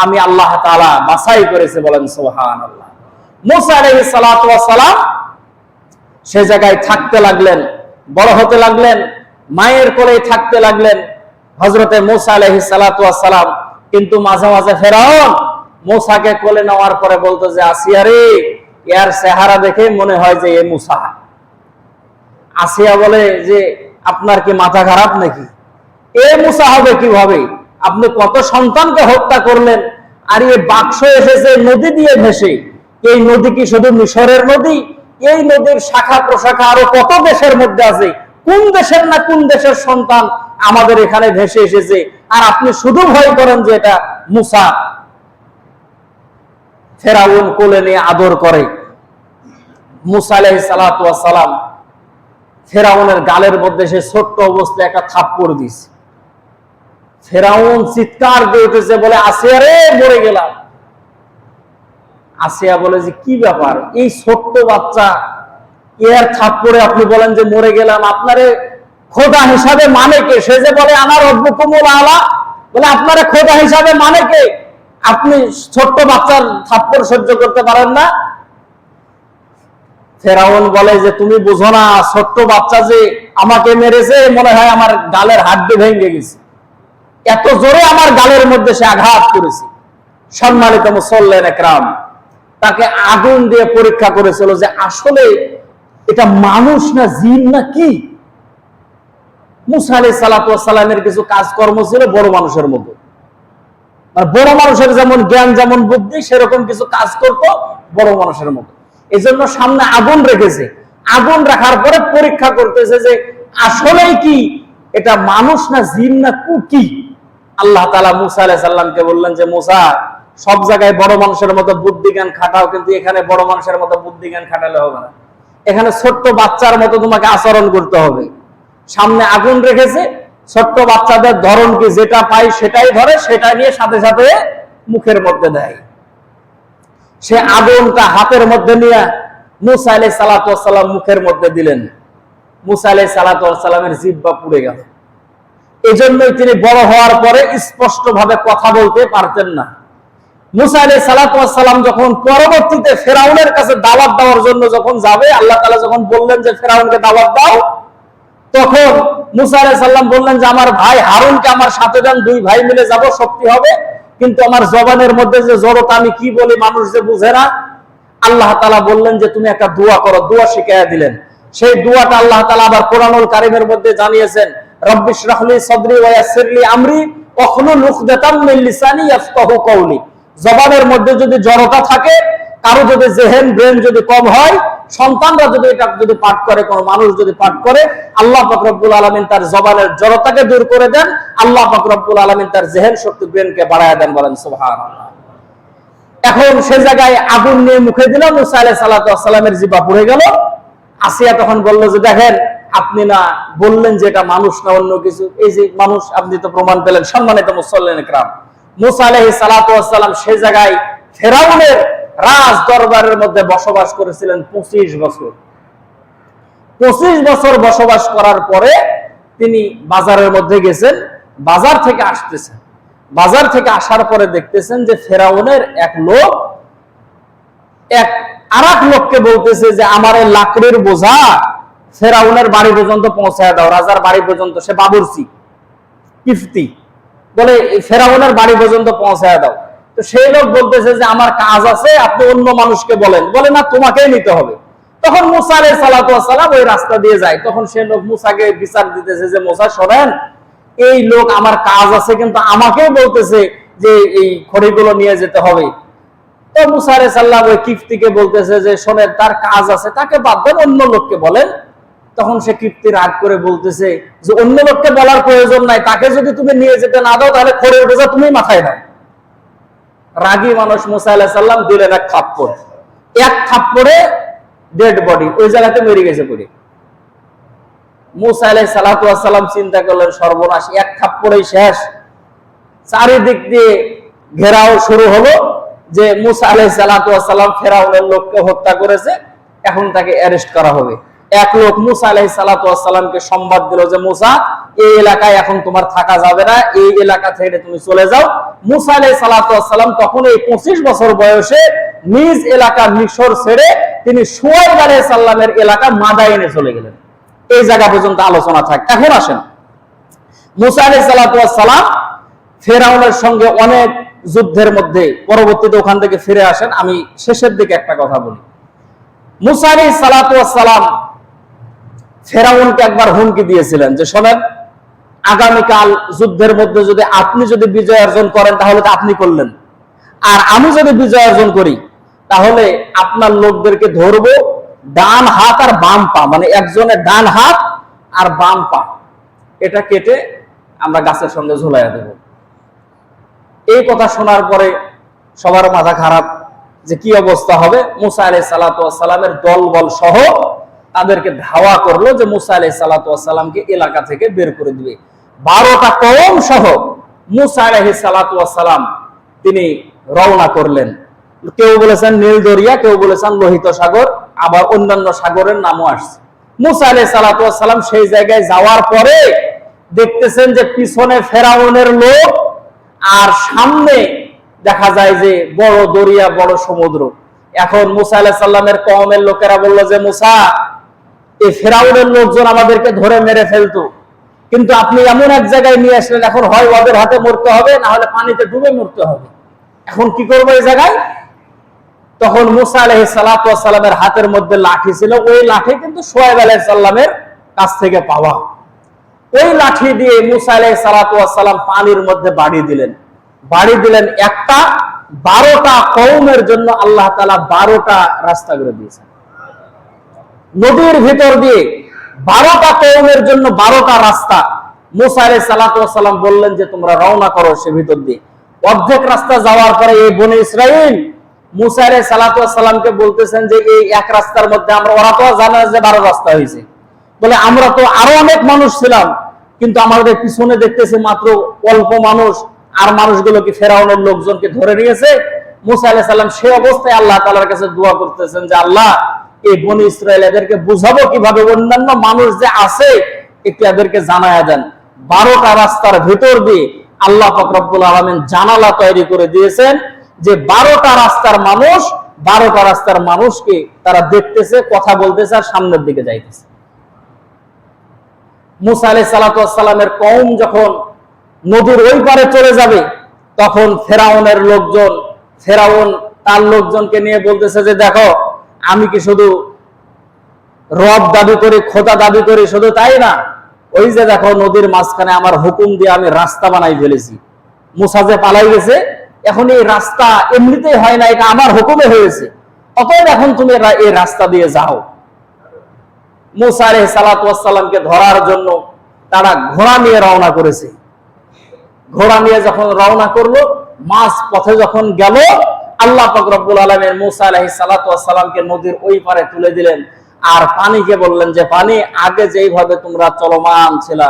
আমি আল্লাহ তাআলা বাছাই করেছি। বলেন সুবহানাল্লাহ। মুসা আলাইহিস সালাতু ওয়াস সালাম সে জায়গায় থাকতে লাগলেন, বড় হতে লাগলেন, মায়ের কোলে থাকতে লাগলেন হযরতে মুসা আলাইহিস সালাতু ওয়াস সালাম। কিন্তু মাঝে মাঝে ফেরাউন মুসাকে কোলে নেওয়ার পরে বলতো যে আসিয়া রে, এর চেহারা দেখে মনে হয় যে এ মুসা। আসিয়া বলে যে আপনার কি মাথা খারাপ নাকি? এ মুসা হবে কিভাবে? আপনি কত সন্তানকে হত্যা করলেন, আর এই বাক্স এসেছে নদী দিয়ে ভেসে। এই নদী কি শুধু মিশরের নদী? এই নদীর শাখা প্রশাখা আরো কত দেশের মধ্যে আছে। কোন দেশের না কোন দেশের সন্তান আমাদের এখানে ভেসে এসেছে, আর আপনি শুধু ভয় করেন যে এটা মুসা। ফেরাউন কোলে নিয়ে আদর করে। মুসা আলাইহিস সালাতু ওয়াস সালাম ফেরাউনের গালের মধ্যে সে ছোট্ট অবস্থায় একটা থাপ্পড় দিয়েছে। ফেরাউন চিৎকার দিয়ে উঠেছে, বলে আসিয়া রে, মরে গেলাম। আসিয়া বলে যে কি ব্যাপার, এই ছোট্ট বাচ্চা এর থাপ্পড়ে আপনি বলেন যে মরে গেলাম? আপনারে খোদা হিসাবে মানে কে? সে যে বলে আমার রব্বুকুমুল আলা, বলে আপনারে খোদা হিসাবে মানে কে? আপনি ছোট্ট বাচ্চার থাপ্পড় সহ্য করতে পারেন না? ফেরাউন বলে যে তুমি বুঝো না, ছোট্ট বাচ্চা যে আমাকে মেরেছে, মনে হয় আমার গালের হাড্ডি ভেঙে গেছে, এত জোরে আমার গালের মধ্যে সে আঘাত করেছে। সম্মানিত মুসল্লিন একরাম, তাকে আগুন দিয়ে পরীক্ষা করেছিল যে আসলে এটা মানুষ না জিন না কি। মুসা আলাইহিস সালাতু ওয়াস সালামের কিছু কাজকর্ম ছিল বড় মানুষের মতো, বড় মানুষের যেমন জ্ঞান যেমন বুদ্ধি, সেরকম কিছু কাজ করতো বড় মানুষের মতো। এই জন্য সামনে আগুন রেখেছে, আগুন রাখার পরে পরীক্ষা করতেছে যে আসলেই কি এটা মানুষ না জিন না কি। আল্লাহ তাআলা মুসা আলাইহিস সালামকে বললেন যে মুসা, সব জায়গায় বড় মানুষের মতো বুদ্ধি জ্ঞান খাটাও, কিন্তু এখানে বড় মানুষের মতো বুদ্ধি জ্ঞান খাটালে হবে না। এখানে ছোট্ট বাচ্চার মতো তোমাকে আচরণ করতে হবে। সামনে আগুন রেখেছে, ছোট্ট বাচ্চাদের ধরন কি, যেটা পাই সেটাই ধরে, সেটা নিয়ে সাথে সাথে মুখের মধ্যে দেয়। সে আগুনটা হাতের মধ্যে নিয়ে মুসা আলাইহিস সালাতু ওয়াস সালাম মুখের মধ্যে দিলেন। মুসা আলাইহিস সালাতু ওয়াস সালামের জিহ্বা পুড়ে গেল। এজন্যই তিনি বড় হওয়ার পরে স্পষ্ট ভাবে কথা বলতে পারতেন না। মুসা আলাইহিস সালাতু ওয়াস সালাম যখন পরবর্তীতে ফেরাউনের কাছে দাওয়াত দেওয়ার জন্য যখন যাবে, আল্লাহ তাআলা যখন বললেন যে ফেরাউনকে দাওয়াত দাও, তখন মুসা আলাইহিস সালাম বললেন যে আমার ভাই হারুনকে আমার সাথে দেন, দুই ভাই মিলে যাব, শক্তি হবে। কিন্তু আমার জবানের মধ্যে যে জড়তা, আমি কি বলি মানুষ যে বুঝে না। আল্লাহ তাআলা বললেন যে তুমি একটা দোয়া করো, দোয়া শিখাইয়া দিলেন। সেই দোয়াটা আল্লাহ তাআলা আবার কোরআনুল কারীমের মধ্যে জানিয়েছেন, রব্বি ইশরাহ লি সাদরি ওয়া ইয়াসসির লি আমরি ওয়াহলুল উকদাতাম মিন লিসানি ইয়াফকাহু কওলি। জবানের মধ্যে যদি জড়তা থাকে, কারো যদি জেহেন ব্রেন যদি কম হয়, সন্তানরা যদি এটা যদি পাঠ করে, কোন মানুষ যদি পাঠ করে, আল্লাহ পাক রব্বুল আলামিন তার জবানের জড়তাকে দূর করে দেন। আল্লাহ পাক রব্বুল আলামিন তার জেহেন শক্তি ব্রেনকে বাড়ায় দেন। বলেন সুবহানাল্লাহ। এখন সে জায়গায় আগুন নিয়ে মুখে দিল, মুসা আলাইহিস সালাতু ওয়াস সালামের জিহ্বা পুড়ে গেল। আসিয়া তখন বলল যে দেখেন, আপনি না বললেন যে এটা মানুষ না অন্য কিছু, এই যে মানুষ, আপনি তো প্রমাণ পেলেন। সম্মানিত মুসল্লিন ইকরাম, মুসা আলাইহিস সালাতু ওয়াস সালাম সে জায়গায় ফেরাউনের রাজ দরবারের মধ্যে বসবাস করেছিলেন 25 বছর। 25 বছর বসবাস করার পরে তিনি বাজারের মধ্যে গেছেন, বাজার থেকে আসতেছেন। বাজার থেকে আসার পরে দেখতেছেন যে ফেরাউনের এক লোক আরেক লোককে বলতেছে যে আমার এই লাকড়ির বোঝা ফেরাউনের বাড়ি পর্যন্ত পৌঁছায় দাও, রাজার বাড়ি পর্যন্ত। সে বাবুরচি, কিফতি, বলে ফেরাউনের বাড়ি পর্যন্ত পৌঁছায় দাও। তো সেই লোক বলতেছে যে আমার কাজ আছে, আপনি অন্য মানুষকে বলেন। বলে না, তোমাকেই নিতে হবে। তখন মুসা আলাইহিস সালাতু ওয়াস সালাম ওই রাস্তা দিয়ে যায়। তখন সেই লোক মুসাকে বিচার দিতেছে যে মুসা শোনেন, এই লোক আমার কাজ আছে, কিন্তু আমাকেই বলতেছে যে এই খড়িগুলো নিয়ে যেতে হবে। তো মুসা আলাইহিস সালাম ওই কিফতিকে বলতেছে যে শোনেন, তার কাজ আছে, তাকে বাদ দেন, অন্য লোককে বলেন। তখন সে কিফতি রাগ করে বলতেছে যে অন্য লোককে বলার প্রয়োজন নাই, তাকে যদি তুমি নিয়ে যেতে না দাও তাহলে খড়ের বোঝা তুমি মাথায় দাও। রাগী মানুষ মুসা আলাইহিস সালাম দিলেন এক থাপ্পড়। এক থাপ্পড়ে ডেড বডি ওই জায়গাতে মরে গেছে পড়ে। মুসা আলাইহিস সালাতু ওয়াস সালাম চিন্তা করলেন সর্বনাশ, এক থাপ্পড়েই শেষ। চারিদিক দিয়ে ঘেরাও শুরু হলো যে মুসা আলাইহিস সালাতু ওয়াস সালাম ফেরাউনের লোককে হত্যা করেছে, এখন তাকে অ্যারেস্ট করা হবে। এক লোক মুসা আলাইহিস সালাতু ওয়াস সালামকে সংবাদ দিল যে মুসা, এই এলাকায় এখন তোমার থাকা যাবে না, এই এলাকা থেকে তুমি চলে যাও। মুসা আলাইহিস সালাতু ওয়াস সালাম তখন এই 25 বছর বয়সে নিজ এলাকা মিশর ছেড়ে তিনি শুআয়ব আলাইহিস সালামের এলাকা মাদায়েনে চলে গেলেন। এই জায়গা পর্যন্ত আলোচনা থাক। এখন আসেন, মুসা আলাইহিস সালাতু ওয়াস সালাম ফেরাউনের সঙ্গে অনেক যুদ্ধের মধ্যে পরবর্তীতে ওখান থেকে ফিরে আসেন। আমি শেষের দিকে একটা কথা বলি। মুসা আলাইহিস সালাতু ওয়াস সালাম ফেরাউনকে একবার হুমকি দিয়েছিলেন যে শোনেন, আগামীকাল যুদ্ধের মধ্যে যদি আপনি বিজয় অর্জন করেন তাহলে তো আপনি করলেন, আর আমি যদি বিজয় অর্জন করি তাহলে আপনার লোকদেরকে ধরবো, ডান হাত আর বাম পা, মানে একজনের ডান হাত আর বাম পা এটা কেটে আমরা গাছের সঙ্গে ঝুলাইয়া দেব। এই কথা শোনার পরে সবার মাথা খারাপ যে কি অবস্থা হবে। মুসা আলাইহিস সালাতু ওয়াস সালামের দলবল সহ তাদেরকে ধাওয়া করলো যে মুসা আলাইহিস সালাতু ওয়াস সালামকে এলাকা থেকে বের করে দিবে। 12টা কওম সহ মুসা আলাইহিস সালাতু ওয়াস সালাম তিনি রওনা করলেন। কেউ বলেছেন নীল দরিয়া, কেউ বলেছেন লোহিত সাগর, আবার অন্যান্য সাগরের নামও আসছে। মুসা আলাইহিস সালাতু ওয়াস সালাম সেই জায়গায় যাওয়ার পরে দেখতেছেন যে পিছনে ফেরাউনের লোক আর সামনে দেখা যায় যে বড় দরিয়া, বড় সমুদ্র। এখন মুসা আলাইহিস সালামের কওমের লোকেরা বলল যে মুসা, এই ফেরাউনের লোকজন আমাদেরকে ধরে মেরে ফেলতো, কিন্তু আপনি এমন এক জায়গায় নিয়ে আসলেন, এখন হয় ওদের হাতে মরতে হবে, না হলে পানিতে ডুবে মরতে হবে। এখন কি করবো এই জায়গায়? তখন মুসা আলাইহিস সালাতু ওয়াস সালামের হাতের মধ্যে লাঠি ছিল, ওই লাঠি কিন্তু শুআয়ব আলাইহিস সালামের কাছ থেকে পাওয়া। ওই লাঠি দিয়ে মুসা আলাইহিস সালাতু ওয়াস সালাম পানির মধ্যে বাড়ি দিলেন। একটা 12টা কওমের জন্য আল্লাহ তাআলা 12টা রাস্তা করে দিয়েছেন। নদীর ভিতর দিয়ে 12টা কওমের জন্য 12টা রাস্তা। মুসা আলাইহিস সালাতু ওয়াস সালাম বললেন যে তোমরা রওনা করো সে ভিতর দিয়ে। অর্ধেক রাস্তা যাওয়ার পরে এই বনি ইসরাইল মুসা আলাইহিস সালাতু ওয়াস সালামকে বলতেছেন যে এই এক রাস্তার মধ্যে আমরা, ওরা তো জানে যে 12 রাস্তা হয়েছে, বলে আমরা তো আরো অনেক মানুষ ছিলাম, কিন্তু আমাদের পিছনে দেখতেছি মাত্র অল্প মানুষ, আর মানুষগুলো কি ফেরাউনের লোকজনকে ধরে নিয়েছে। মুসা আলাইহিস সালাম সে অবস্থায় আল্লাহ তাআলার কাছে দোয়া করতেছেন যে আল্লাহ, এই বনি ইসরাইল এদেরকে বুঝাবো কিভাবে, অন্যান্য মানুষ যে আছে একটু এদেরকে জানায়া দেন। 12টা রাস্তার ভিতর দিয়ে আল্লাহ পাক রব্বুল আলামিন জানালা তৈরি করে দিয়েছেন যে 12টা রাস্তার মানুষকে তারা দেখতেছে, কথা বলতেছে আর সামনের দিকে যাইতেছে। মুসা আলাইহিস সালাতু ওয়াস সালামের কওম যখন নদীর ওই পারে চলে যাবে, তখন ফেরাউন তার লোকজনকে নিয়ে বলতেছে যে দেখো, আমি কি শুধু রব দাবি করি, খোদা দাবি করি, শুধু তাই না, ওই যে দেখো নদীর মাঝখানে আমার হুকুম দিয়ে আমি রাস্তা বানাই ফেলেছি। মুসা যে পালাই গেছে, এখন এই রাস্তা এমনিতেই হয় না, এটা আমার হুকুমে হয়েছে, অতএব এখন তুমি এই রাস্তা দিয়ে যাও। মুসা আলাইহিস সালাতু ওয়াস সালামকে ধরার জন্য তারা ঘোড়া নিয়ে রওনা করেছে। ঘোড়া নিয়ে যখন রওনা করলো, মাঝ পথে যখন গেল, আল্লাহ পাক রব্বুল আলামিন মুসা আলাইহিস সালাতু ওয়াস সালামকে নদীর ওই পারে তুলে দিলেন, আর পানিকে বললেন যে পানি, আগে যেইভাবে তোমরা চলমান ছিলা,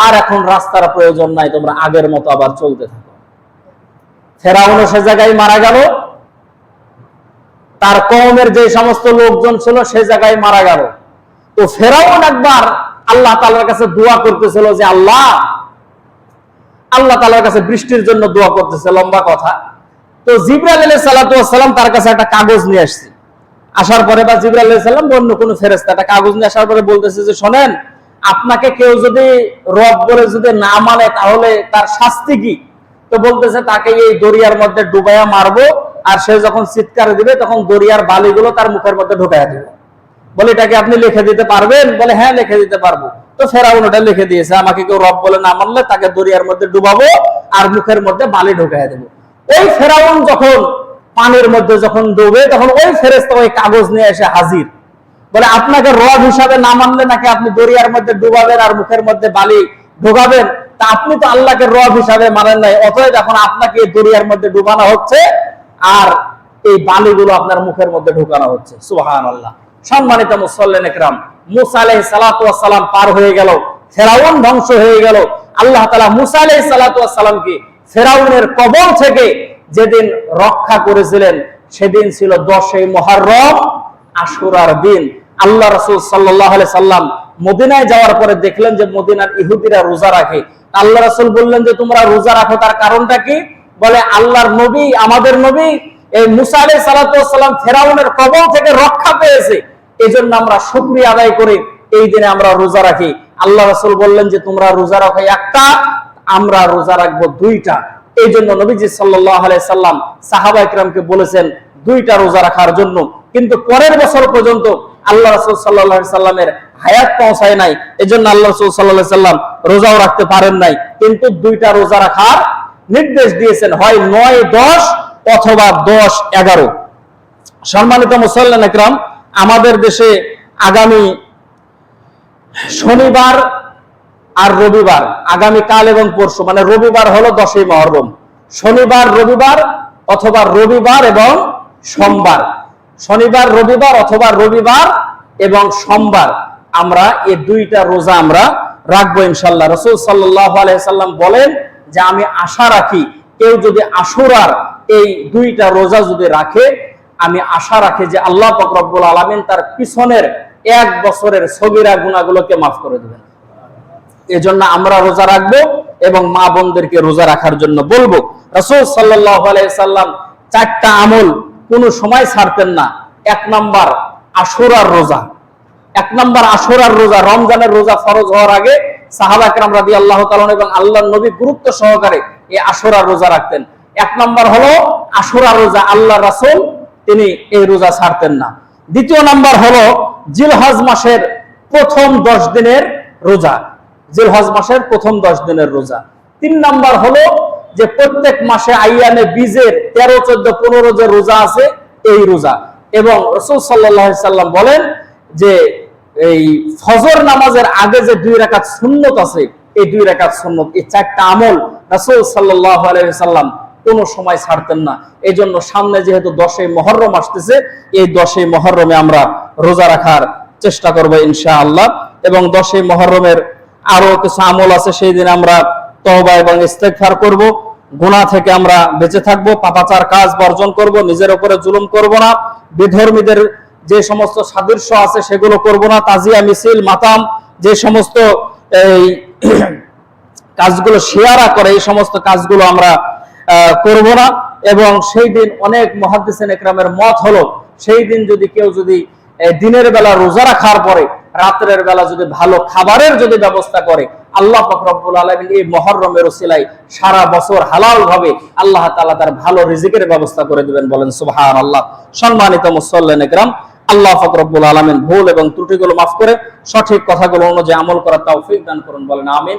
আর এখন রাস্তার প্রয়োজন নাই, তোমরা আগের মতো আবার চলতে থাকো। ফেরাউন সে জায়গায় মারা গেল, তার কওমের যে সমস্ত লোকজন ছিল সে জায়গায় মারা গেল। তো ফেরাউন একবার আল্লাহ তাআলার কাছে দোয়া করতেছিল যে আল্লাহ তাআলার কাছে বৃষ্টির জন্য দোয়া করতেছে, লম্বা কথা। তো জিবরাইল আলাইহিস সালাতু ওয়াস সালাম তার কাছে একটা কাগজ নিয়ে আসছে। আসার পরে বা জিবরাইল আলাইহিস সালাম অন্য কোন ফেরেশতা একটা কাগজ নিয়ে আসার পরে বলতেছে যে শোনেন, আপনাকে কেউ যদি রব বলে যদি না মানে তাহলে তার শাস্তি কি? তো বলতেছে তাকে এই দরিয়ার মধ্যে ডুবাইয়া মারবো, আর সে যখন চিৎকার দিবে তখন দরিয়ার বালিগুলো তার মুখের মধ্যে ঢুকাইয়া দিবে। বলে এটাকে আপনি লিখে দিতে পারবেন? বলে হ্যাঁ লিখে দিতে পারবো। তো ফেরাউন ওটা লিখে দিয়েছে, আমাকে কেউ রব বলে না মানলে তাকে দরিয়ার মধ্যে ডুবাবো আর মুখের মধ্যে বালি ঢুকাইয়া দেবো। ওই ফেরাউন যখন পানির মধ্যে যখন ডুবে, তখন ওই ফেরেশতা ওই কাগজ নিয়ে এসে হাজির। বলে আপনাকে রব হিসাবে না মানলে নাকি আপনি দরিয়ার মধ্যে ডুবাবেন আর মুখের মধ্যে বালি ঢোকাবেন? তা আপনি তো আল্লাহকে রব হিসাবে মানেন নাই, অতএব এখন আপনাকে দরিয়ার মধ্যে ডুবানো হচ্ছে আর এই বালিগুলো আপনার মুখের মধ্যে ঢোকানো হচ্ছে। সুবহানাল্লাহ। সম্মানিত মুসল্লিন ইকরাম, মুসা আলাইহিস সালাতু ওয়াস সালাম পার হয়ে গেল, ফেরাউন ধ্বংস হয়ে গেল। আল্লাহ তাআলা মুসা আলাইহিস সালাতু ওয়াস সালামকে ফেরাউনের কবল থেকে যেদিন রক্ষা করেছিলেন সেদিন ছিল 10ই মুহররম, আশুরার দিন। আল্লাহ রাসূল সাল্লাল্লাহু আলাইহি সাল্লাম মদিনায় যাওয়ার পরে দেখলেন যে মদিনার ইহুদিরা রোজা রাখে। আল্লাহ রাসূল বললেন যে তোমরা রোজা রাখো, তার কারণটা কি? বলে আল্লাহর নবী, আমাদের নবী এই মুসা আলাইহিস সালাতু ওয়াস সালাম ফেরাউনের কবল থেকে রক্ষা পেয়েছে, এজন্য আমরা শুকরিয়া আদায় করে এই দিনে আমরা রোজা রাখি। আল্লাহ রাসূল বললেন যে তোমরা রোজা রাখো একটা, আমরা রোজা রাখবো দুইটা। এই জন্য নবীজি সাল্লাল্লাহু আলাইহি সাল্লাম সাহাবা ইকরামকে বলেছেন দুইটা রোজা রাখার জন্য। কিন্তু পরের বছর পর্যন্ত আল্লাহ রাসূল সাল্লাল্লাহু আলাইহি সাল্লামের হায়াত পৌঁছায় নাই, এজন্য আল্লাহ রাসূল সাল্লাল্লাহু আলাইহি সাল্লাম রোজাও রাখতে পারেন নাই। কিন্তু দুইটা রোজা রাখার নির্দেশ দিয়েছেন, হয় 9-10 অথবা 10-11। সম্মানিত মুসল্লিন ইকরাম, আমাদের দেশে আগামী শনিবার আর রবিবার, আগামী কাল এবং পরশু, মানে রবিবার হলো 10ই মুহররম, শনিবার রবিবার অথবা রবিবার এবং সোমবার, শনিবার রবিবার অথবা রবিবার এবং সোমবার আমরা এই দুইটা রোজা আমরা রাখবো ইনশাআল্লাহ। রাসূল সাল্লাল্লাহু আলাইহি সাল্লাম বলেন যে আমি আশা রাখি কেউ যদি আশুরার এই দুইটা রোজা যদি রাখে, আমি আশা রাখি যে আল্লাহ পাক রব্বুল আলামিন তার পিছনের 1 বছরের সগীরা গুনাহগুলোকে মাফ করে দেবেন। এজন্য আমরা রোজা রাখবো এবং মা বোনদেরকে রোজা রাখার জন্য বলবো। রাসূল সাল্লাল্লাহু আলাইহি সাল্লাম 4টা আমল কোন সময় ছাড়তেন না। 1 নাম্বার আশুরার রোজা, 1 নাম্বার আশুরার রোজা। রমজানের রোজা ফরজ হওয়ার আগে সাহাবা কেরাম রাদিয়াল্লাহু তাআলা এবং আল্লাহর নবী গুরুত্ব সহকারে এই আশুরার রোজা রাখতেন। 1 নাম্বার হলো আশুরার রোজা, আল্লাহর রাসূল তিনি এই রোজা ছাড়তেন না। 2য় নাম্বার হলো জিলহজ মাসের প্রথম 10 দিনের রোজা, জিলহজ মাসের প্রথম 10 দিনের রোজা। 3 নাম্বার হলো যে প্রত্যেক মাসে আইয়ামে বীজের 13, 14, 15 যে রোজা আছে এই রোজা। এবং রাসূল সাল্লাল্লাহু আলাইহি সাল্লাম বলেন যে এই ফজর নামাজের আগে যে 2 রাকাত সুন্নত আছে, এই 2 রাকাত সুন্নত, এই 4টা আমল রাসূল সাল্লাল্লাহু আলাইহি সাল্লাম কোন সময় ছাড়তেন না। এই জন্য সামনে যেহেতু 10ই মুহররম আসতেছে, এই 10ই মুহররমে আমরা রোজা রাখার চেষ্টা করব ইনশাআল্লাহ। এবং 10ই মুহররমের আরো কিছু আমল আছে, সেই দিন আমরা তওবা এবং ইস্তেগফার করব, গুনাহ থেকে আমরা বেঁচে থাকব, পাপাচার কাজ বর্জন করব, নিজের উপরে জুলুম করব না, বিধর্মীদের যে সমস্ত সাদৃশ্য আছে সেগুলো করব না, তাজিয়া মিছিল মাতাম যে সমস্ত এই কাজগুলো শিয়ারা করে এই সমস্ত কাজগুলো আমরা করব না। এবং সেই দিন অনেক মুহাদ্দিসিন ইকরামের মত হলো সেই দিন যদি কেউ যদি দিনের বেলা রোজা রাখার পরে রাতের বেলা যদি ভালো খাবারের যদি ব্যবস্থা করে, আল্লাহ পাক রব্বুল আলামিন এই মুহররমের ওসিলায় সারা বছর হালাল ভাবে আল্লাহ তাআলা তার ভালো রিজিকের ব্যবস্থা করে দিবেন। বলেন সুবহানাল্লাহ। সম্মানিত মুসল্লিন ইকরাম, আল্লাহ পাক রব্বুল আলামিন ভুল এবং ত্রুটিগুলো মাফ করে সঠিক কথাগুলো অনুযায়ী আমল করার তৌফিক দান করুন। বলেন আমিন।